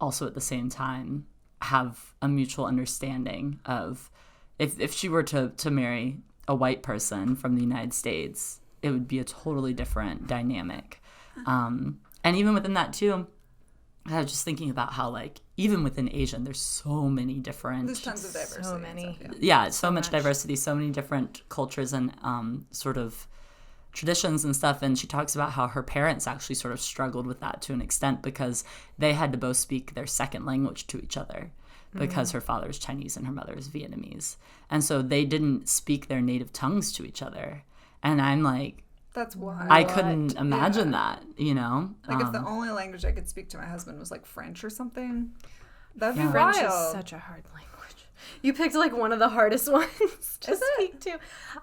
also at the same time have a mutual understanding of if she were to marry a white person from the United States, it would be a totally different dynamic. And even within that too, I was just thinking about how, like, even within Asian, there's so many different... There's tons of diversity. So many. Stuff, so much diversity, so many different cultures and sort of traditions and stuff. And she talks about how her parents actually sort of struggled with that to an extent because they had to both speak their second language to each other because her father is Chinese and her mother is Vietnamese. And so they didn't speak their native tongues to each other. And I'm like... That's wild. I couldn't imagine that, you know? Like, if the only language I could speak to my husband was, like, French or something, that'd be French wild. is such a hard language. You picked, like, one of the hardest ones to speak to.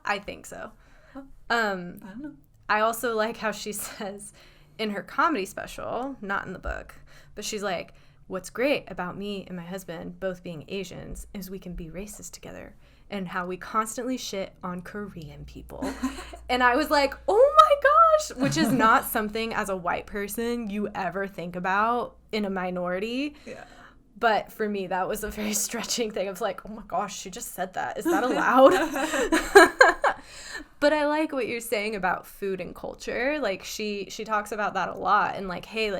I think so. I don't know. I also like how she says in her comedy special, not in the book, but she's like, what's great about me and my husband both being Asians is we can be racist together. And how we constantly shit on Korean people. And I was like, oh my gosh, which is not something as a white person you ever think about in a minority. Yeah. But for me, that was a very stretching thing. I was like, oh my gosh, she just said that. Is that allowed? But I like what you're saying about food and culture. Like, she talks about that a lot. And like, hey,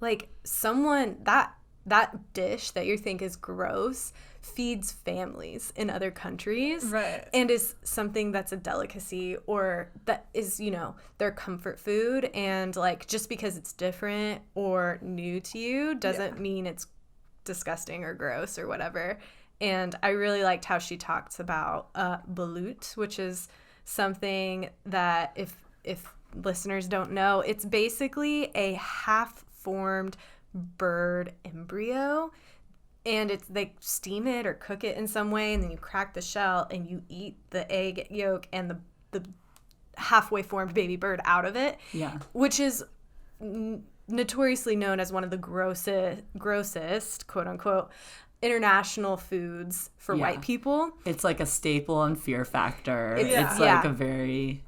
like someone, that dish that you think is gross feeds families in other countries, right? And is something that's a delicacy or that is, you know, their comfort food. And like, just because it's different or new to you doesn't mean it's disgusting or gross or whatever. And I really liked how she talks about balut, which is something that if listeners don't know, it's basically a half-formed bird embryo. And it's they steam it or cook it in some way, and then you crack the shell and you eat the egg yolk and the halfway formed baby bird out of it. Yeah. Which is notoriously known as one of the grossest, quote unquote, international foods for white people. It's like a staple and fear factor. It's like a very,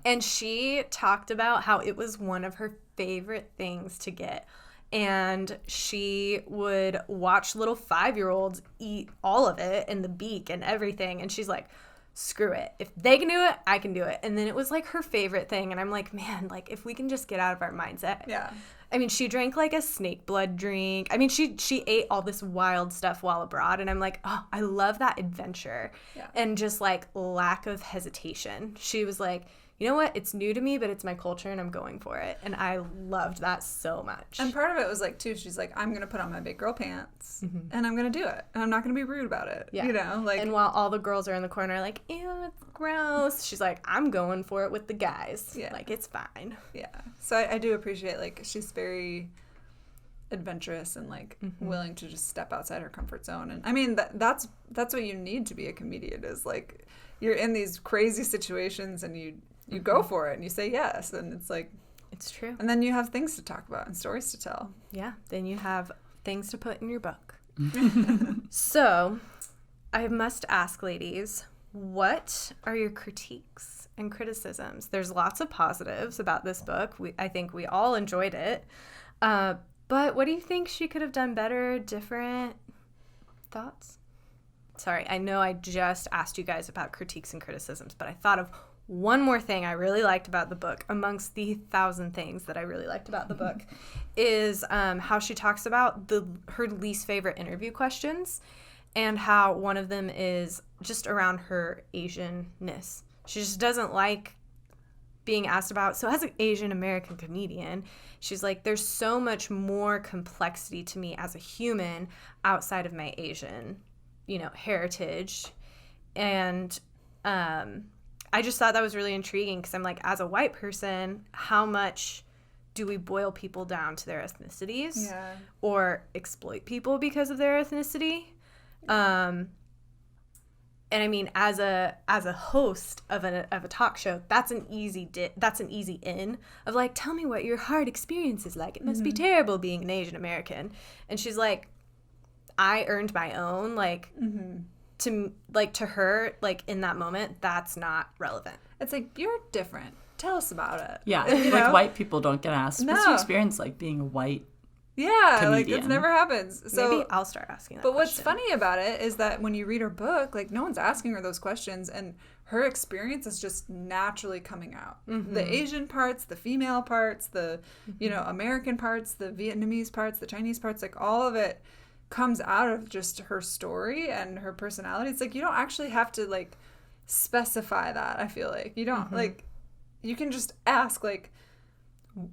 And she talked about how it was one of her favorite things to get. And she would watch little 5-year-olds eat all of it and the beak and everything. And she's like, screw it. If they can do it, I can do it. And then it was like her favorite thing. And I'm like, man, like if we can just get out of our mindset. Yeah. I mean, she drank like a snake blood drink. I mean, she ate all this wild stuff while abroad. And I'm like, oh, I love that adventure. Yeah. And just like lack of hesitation. She was like, you know what? It's new to me, but it's my culture and I'm going for it. And I loved that so much. And part of it was like, too, she's like, I'm going to put on my big girl pants and I'm going to do it. And I'm not going to be rude about it. Yeah. You know, like. And while all the girls are in the corner like, ew, it's gross. She's like, I'm going for it with the guys. Yeah. Like, it's fine. Yeah. So I do appreciate, like, she's very adventurous and, like, willing to just step outside her comfort zone. And I mean, that's what you need to be a comedian is, like, you're in these crazy situations and you go for it and you say yes, and it's like it's true. And then you have things to talk about and stories to tell. Yeah, then you have things to put in your book. So, I must ask, ladies, what are your critiques and criticisms? There's lots of positives about this book. I think we all enjoyed it. But what do you think she could have done better, different? Thoughts? Sorry, I know I just asked you guys about critiques and criticisms, but I thought of one more thing I really liked about the book, amongst the 1,000 things that I really liked about the book, is how she talks about her least favorite interview questions and how one of them is just around her Asian-ness. She just doesn't like being asked about. So as an Asian American comedian, she's like, there's so much more complexity to me as a human outside of my Asian, heritage. And I just thought that was really intriguing because I'm like, as a white person, how much do we boil people down to their ethnicities or exploit people because of their ethnicity? And And I mean, as a host of a talk show, that's an easy in of like, tell me what your hard experience is like. It must be terrible being an Asian American. And she's like, I earned my own. Like, to her, like in that moment, that's not relevant. It's like, you're different. Tell us about it. Yeah, You like know? white people don't get asked, what's No. your experience like being a white Yeah, like comedian? it never happens. So, Maybe I'll start asking that but what's question. funny about it is that when you read her book, like no one's asking her those questions, and her experience is just naturally coming out. The Asian parts, the female parts, the American parts, the Vietnamese parts, the Chinese parts, like all of it comes out of just her story and her personality. It's like you don't actually have to like specify that. I feel like you don't like you can just ask like,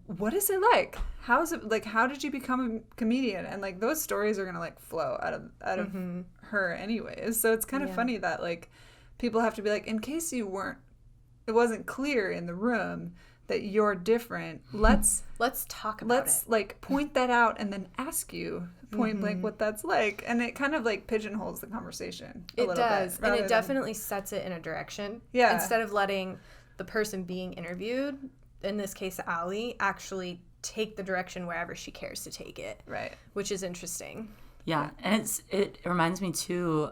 what is it like? How is it like? How did you become a comedian? And like those stories are gonna like flow out of her anyways. So it's kind of funny that like people have to be like, in case it wasn't clear in the room that you're different. Let's talk about it. Like point that out and then ask you point blank what that's like. And it kind of like pigeonholes the conversation. It does, and it than, definitely sets it in a direction. Yeah. Instead of letting the person being interviewed, in this case Ali, actually take the direction wherever she cares to take it. Right. Which is interesting. Yeah, and it reminds me too,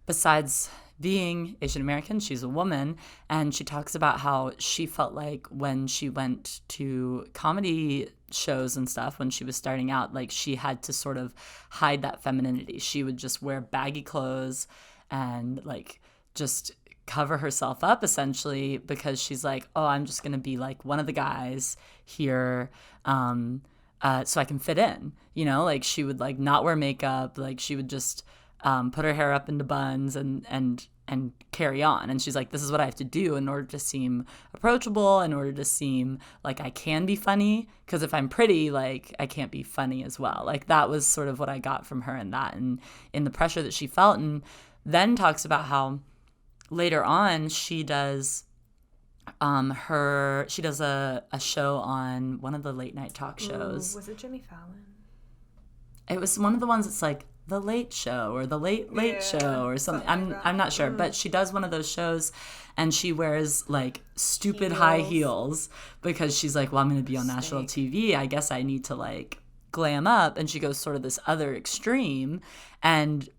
besides being Asian American, she's a woman, and she talks about how she felt like when she went to comedy shows and stuff when she was starting out, like she had to sort of hide that femininity. She would just wear baggy clothes and like just cover herself up essentially because she's like, oh, I'm just gonna be like one of the guys here so I can fit in, like she would like not wear makeup, like she would just put her hair up into buns and carry on. And she's like, this is what I have to do in order to seem approachable, in order to seem like I can be funny, because if I'm pretty, like I can't be funny as well. Like that was sort of what I got from her in that and in the pressure that she felt. And then talks about how later on she does a show on one of the late night talk shows. Ooh, was it Jimmy Fallon? It was one of the ones that's like The Late Show or The Late Show or something. I'm not sure, but she does one of those shows and she wears like stupid high heels because she's like, well, I'm going to be on national TV. I guess I need to like glam up. And she goes sort of this other extreme and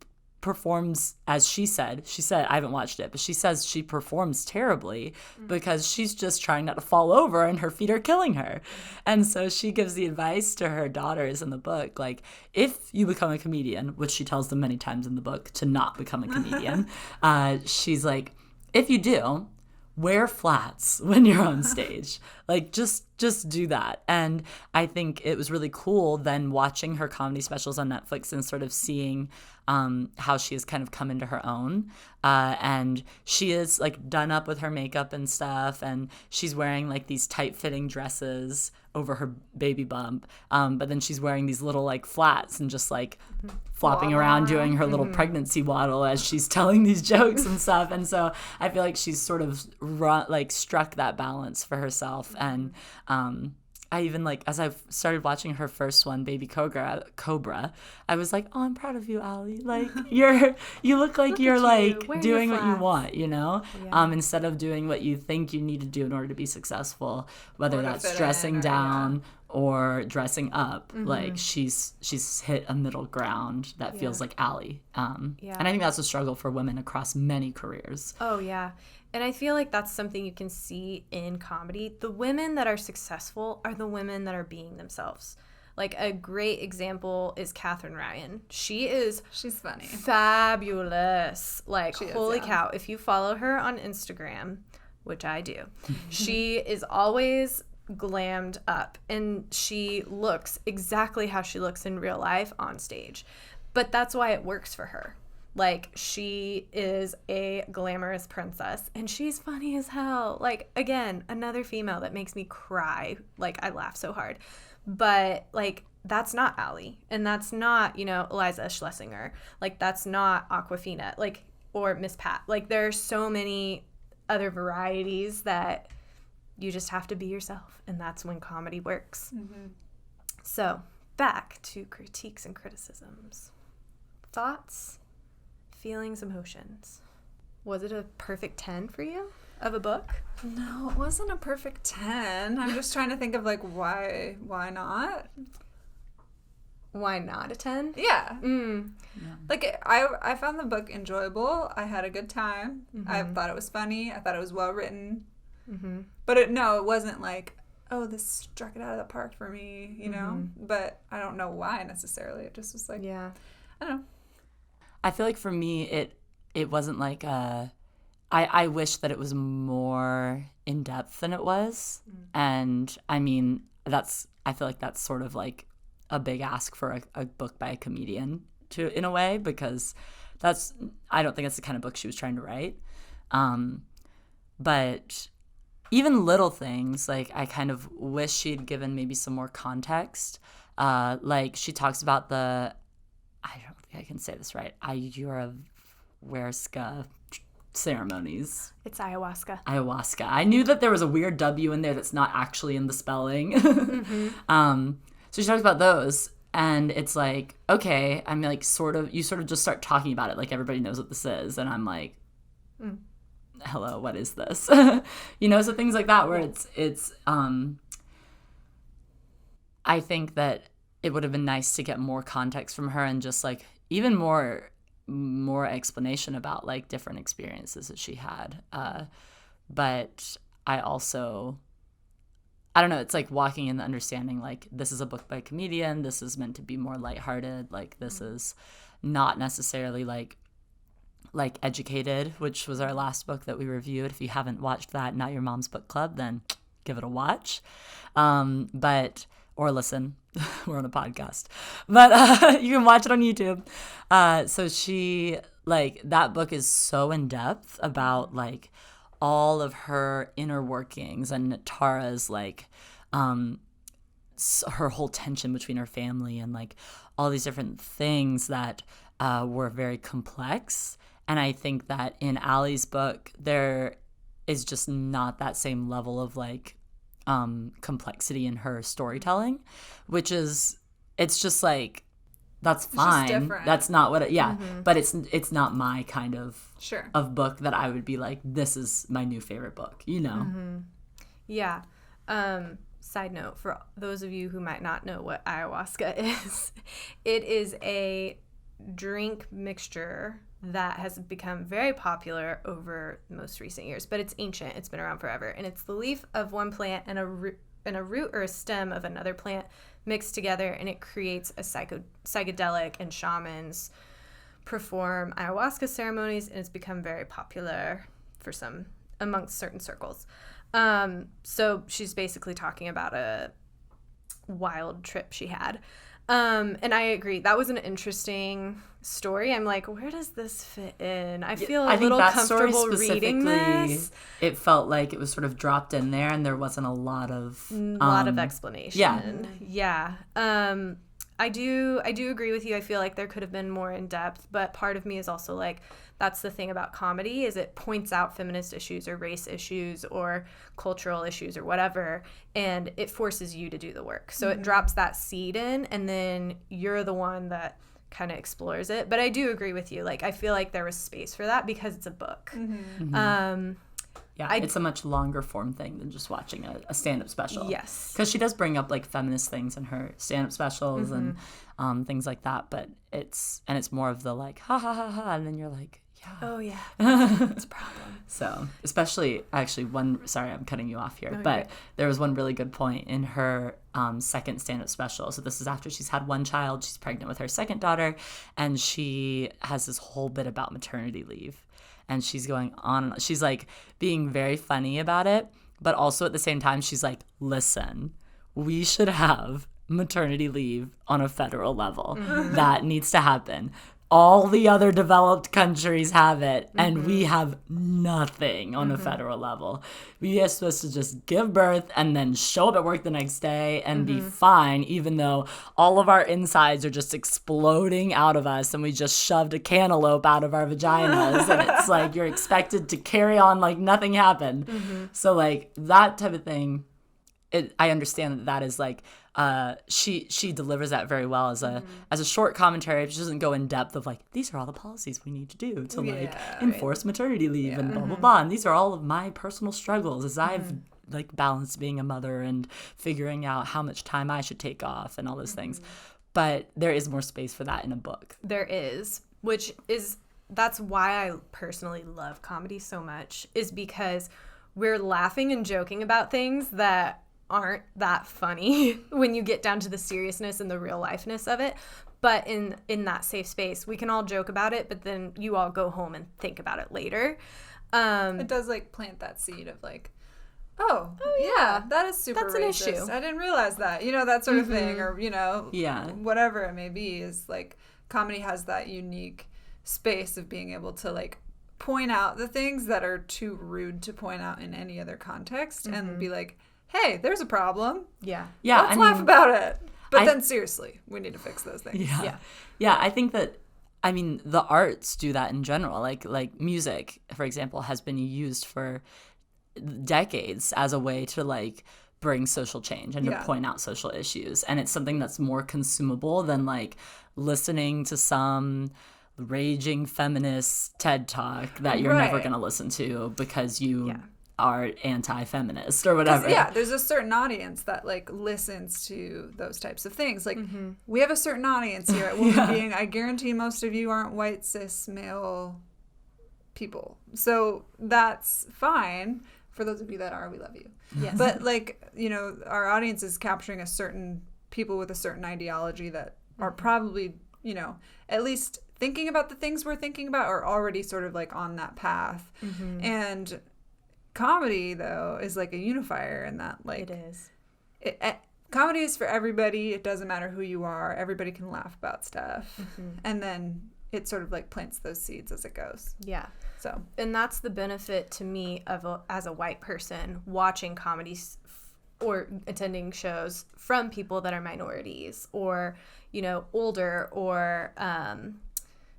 performs, as she said, I haven't watched it, but she says she performs terribly because she's just trying not to fall over and her feet are killing her. And so she gives the advice to her daughters in the book, like, if you become a comedian, which she tells them many times in the book to not become a comedian, she's like, if you do, wear flats when you're on stage. Like, just do that. And I think it was really cool then watching her comedy specials on Netflix and sort of seeing how she has kind of come into her own. And she is like done up with her makeup and stuff, and she's wearing like these tight-fitting dresses over her baby bump. But then she's wearing these little like flats and just like flopping around doing her little pregnancy waddle as she's telling these jokes and stuff. And so I feel like she's sort of struck that balance for herself. And I even like, as I've started watching her first one, Baby Cobra, I was like, oh, I'm proud of you, Ali. Like you look like you're like doing what you want, instead of doing what you think you need to do in order to be successful, whether that's dressing down or dressing up. Like she's hit a middle ground that feels like Ali. And I think that's a struggle for women across many careers. Oh, yeah. And I feel like that's something you can see in comedy. The women that are successful are the women that are being themselves. Like, a great example is Katherine Ryan. She's funny. Fabulous. Like, holy cow. If you follow her on Instagram, which I do, she is always glammed up. And she looks exactly how she looks in real life on stage. But that's why it works for her. Like, she is a glamorous princess, and she's funny as hell. Like, again, another female that makes me cry. Like, I laugh so hard. But, like, that's not Ali, and that's not, Eliza Schlesinger. Like, that's not Awkwafina, like, or Miss Pat. Like, there are so many other varieties that you just have to be yourself, and that's when comedy works. So, back to critiques and criticisms. Thoughts? Feelings, emotions. Was it a perfect 10 for you of a book? No, it wasn't a perfect 10. I'm just trying to think of, like, why not? Why not a 10? Yeah. Yeah. Like, I found the book enjoyable. I had a good time. I thought it was funny. I thought it was well written. But it wasn't like, oh, this struck it out of the park for me, you know? But I don't know why necessarily. It just was like, Yeah. I don't know. I feel like for me, it wasn't like I wish that it was more in depth than it was. And I mean, I feel like that's sort of like a big ask for a book by a comedian in a way, because I don't think that's the kind of book she was trying to write. But even little things, like I kind of wish she'd given maybe some more context. Like she talks about I don't think I can say this right, ayahuasca ceremonies. It's ayahuasca. Ayahuasca. I knew that there was a weird W in there that's not actually in the spelling. So she talks about those, and it's like, okay, I'm like you sort of just start talking about it like everybody knows what this is, and I'm like, hello, what is this? You know, so things like that where it's I think that it would have been nice to get more context from her and just like even more explanation about like different experiences that she had. But I don't know, it's like walking in the understanding like this is a book by a comedian, this is meant to be more lighthearted, like this is not necessarily like Educated, which was our last book that we reviewed. If you haven't watched that, Not Your Mom's Book Club, then give it a watch. Or listen. We're on a podcast. But you can watch it on YouTube. So she, like, that book is so in-depth about, like, all of her inner workings and Tara's, like, her whole tension between her family and, like, all these different things that were very complex. And I think that in Ali's book, there is just not that same level of, like, complexity in her storytelling, which is, it's just like, that's fine. Just different. That's not what but it's not my kind of book that I would be like, this is my new favorite book, you know? Yeah. Side note, for those of you who might not know what ayahuasca is, it is a drink mixture that has become very popular over the most recent years, but it's ancient. It's been around forever, and it's the leaf of one plant and a root or a stem of another plant mixed together, and it creates a psychedelic, and shamans perform ayahuasca ceremonies, and it's become very popular amongst certain circles. So she's basically talking about a wild trip she had. And I agree. That was an interesting story. I'm like, where does this fit in? I feel a little comfortable reading this. It felt like it was sort of dropped in there, and there wasn't a lot of explanation. Yeah. I do agree with you. I feel like there could have been more in depth, but part of me is also like, that's the thing about comedy, is it points out feminist issues or race issues or cultural issues or whatever, and it forces you to do the work. So it drops that seed in, and then you're the one that kind of explores it. But I do agree with you. Like, I feel like there was space for that because it's a book. It's a much longer form thing than just watching a stand-up special. Yes. Because she does bring up, like, feminist things in her stand-up specials and things like that. But it's more of the, like, ha, ha, ha, ha. And then you're like, yeah. Oh, yeah. It's a problem. So, especially, actually, sorry, I'm cutting you off here. Okay. But there was one really good point in her second stand-up special. So this is after she's had one child. She's pregnant with her second daughter. And she has this whole bit about maternity leave. And she's going on and on. She's like being very funny about it, but also at the same time, she's like, listen, we should have maternity leave on a federal level. That needs to happen. All the other developed countries have it, and we have nothing on a federal level. We are supposed to just give birth and then show up at work the next day and be fine, even though all of our insides are just exploding out of us, and we just shoved a cantaloupe out of our vaginas, and it's like you're expected to carry on like nothing happened. So like that type of thing, I understand that is like she delivers that very well as a short commentary. She doesn't go in depth of like, these are all the policies we need to do to like enforce maternity leave and blah blah blah, and these are all of my personal struggles as I've like balanced being a mother and figuring out how much time I should take off and all those things. But there is more space for that in a book. There is, that's why I personally love comedy so much, is because we're laughing and joking about things that aren't that funny when you get down to the seriousness and the real lifeness of it. But in that safe space, we can all joke about it, but then you all go home and think about it later. It does like plant that seed of like, oh yeah, that is super That's an racist. issue. I didn't realize that, that sort of thing, or Yeah. whatever it may be, is like comedy has that unique space of being able to like point out the things that are too rude to point out in any other context and be like, hey, there's a problem. Yeah. Let's laugh about it. But then seriously, we need to fix those things. Yeah, I think that, I mean, the arts do that in general. Like music, for example, has been used for decades as a way to like bring social change and to point out social issues. And it's something that's more consumable than like listening to some raging feminist TED talk that you're never going to listen to because you are anti-feminist or whatever. Yeah, there's a certain audience that like listens to those types of things. Like we have a certain audience here at Woman Being. I guarantee most of you aren't white cis male people, so that's fine. For those of you that are, we love you. Yes. But like our audience is capturing a certain people with a certain ideology that are probably at least thinking about the things we're thinking about, or already sort of like on that path. And comedy though is like a unifier in that, like, It is. Comedy is for everybody. It doesn't matter who you are. Everybody can laugh about stuff. And then it sort of like plants those seeds as it goes. Yeah. So, and that's the benefit to me as a white person watching comedies or attending shows from people that are minorities or older or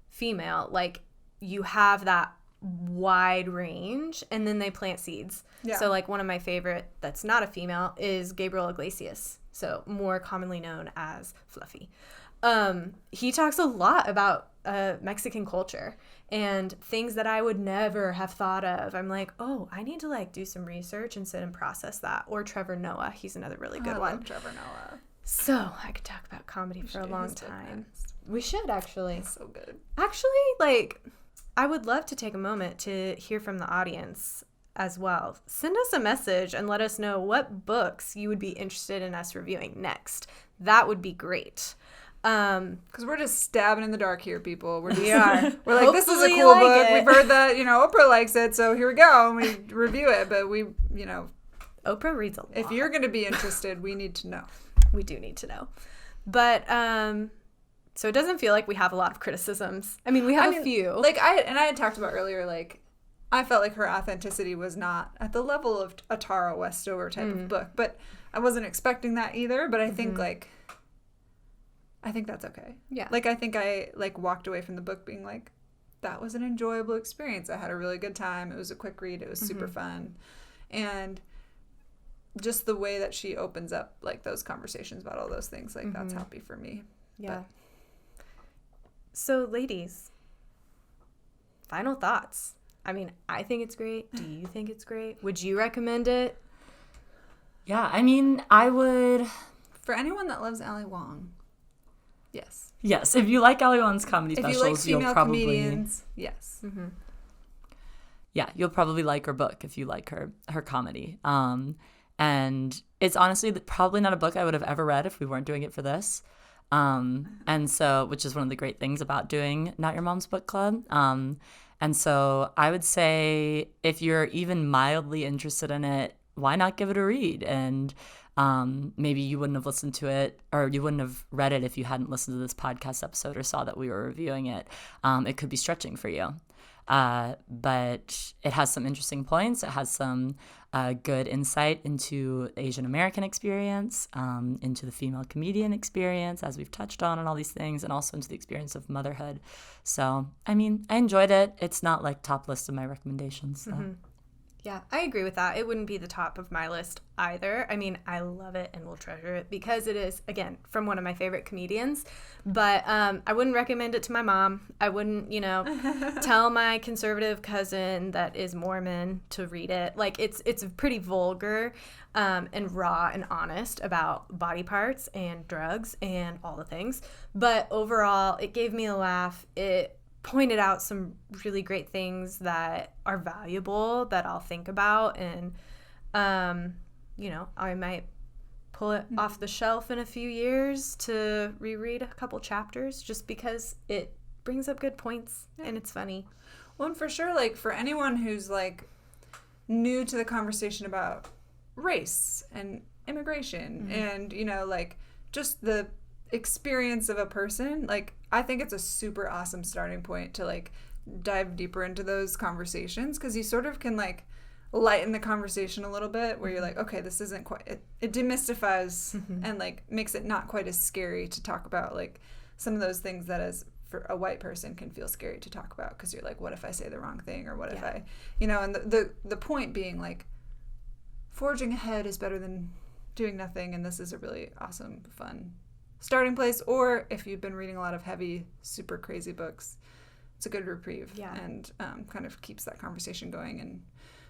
female. Like, you have that wide range, and then they plant seeds. So like one of my favorite that's not a female is Gabriel Iglesias, so more commonly known as Fluffy. He talks a lot about Mexican culture and things that I would never have thought of. I'm like, oh, I need to like do some research and sit and process that. Or Trevor Noah, he's another really good one. I love Trevor Noah. So I could talk about comedy for a long time. We should actually. It's so good. Actually, like, I would love to take a moment to hear from the audience as well. Send us a message and let us know what books you would be interested in us reviewing next. That would be great. Because we're just stabbing in the dark here, people. We're We are. We're like, this is a Hopefully cool like book. it. We've heard that, Oprah likes it, so here we go. And we review it. But we, Oprah reads a lot. if you're going to be interested, we need to know. We do need to know. But, so it doesn't feel like we have a lot of criticisms. I mean, we have a few. Like, I had talked about earlier, like, I felt like her authenticity was not at the level of a Tara Westover type of book. But I wasn't expecting that either. But I think, I think that's okay. Yeah. Like, I think I, like, walked away from the book being like, that was an enjoyable experience. I had a really good time. It was a quick read. It was super fun. And just the way that she opens up, like, those conversations about all those things, like, that's happy for me. Yeah. So, ladies, final thoughts. I mean, I think it's great. Do you think it's great? Would you recommend it? Yeah, I mean, I would. For anyone that loves Ali Wong, yes. Yes, if you like Ali Wong's comedy If you specials, like female you'll probably. comedians, yes. Yeah, you'll probably like her book if you like her comedy. And it's honestly probably not a book I would have ever read if we weren't doing it for this. And so, which is one of the great things about doing Not Your Mom's Book Club. And so I would say if you're even mildly interested in it, why not give it a read? And maybe you wouldn't have listened to it, or you wouldn't have read it if you hadn't listened to this podcast episode or saw that we were reviewing it. It could be stretching for you. But it has some interesting points. It has some good insight into the Asian American experience, into the female comedian experience, as we've touched on, and all these things, and also into the experience of motherhood. So, I mean, I enjoyed it. It's not like top list of my recommendations. So. Yeah, I agree with that. It wouldn't be the top of my list either. I mean, I love it and will treasure it because it is, again, from one of my favorite comedians. But I wouldn't recommend it to my mom. I wouldn't, tell my conservative cousin that is Mormon to read it. Like, it's pretty vulgar and raw and honest about body parts and drugs and all the things. But overall, it gave me a laugh. It pointed out some really great things that are valuable that I'll think about, and I might pull it off the shelf in a few years to reread a couple chapters just because it brings up good points and it's funny. Well, and for sure, like, for anyone who's like new to the conversation about race and immigration and like just the experience of a person, like, I think it's a super awesome starting point to like dive deeper into those conversations, because you sort of can like lighten the conversation a little bit where you're like, okay, this isn't quite it demystifies and like makes it not quite as scary to talk about like some of those things that as for a white person can feel scary to talk about, because you're like, what if I say the wrong thing, or what if I and the point being like forging ahead is better than doing nothing, and this is a really awesome, fun starting place. Or if you've been reading a lot of heavy, super crazy books, it's a good reprieve and kind of keeps that conversation going, and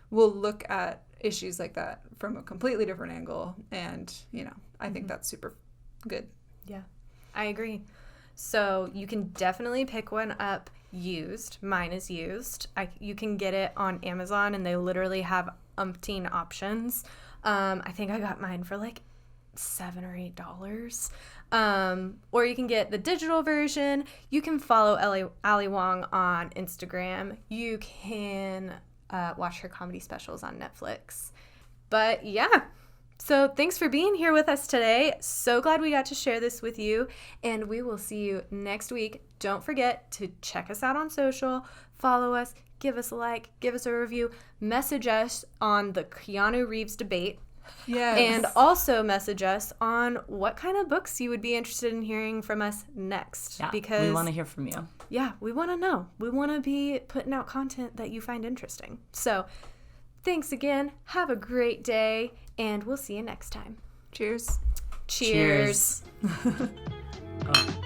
we'll look at issues like that from a completely different angle, and I think that's super good. Yeah, I agree. So you can definitely pick one up used. Mine is used. You can get it on Amazon, and they literally have umpteen options. I think I got mine for like $7 or $8. Or you can get the digital version. You can follow Ali Wong on Instagram. You can watch her comedy specials on Netflix. But yeah, so thanks for being here with us today. So glad we got to share this with you, and we will see you next week. Don't forget to check us out on social, follow us, give us a like, give us a review, message us on the Keanu Reeves debate. Yes. And also message us on what kind of books you would be interested in hearing from us next. Yeah, because we want to hear from you. Yeah, we want to know. We want to be putting out content that you find interesting. So thanks again. Have a great day, and we'll see you next time. Cheers. Cheers. Oh.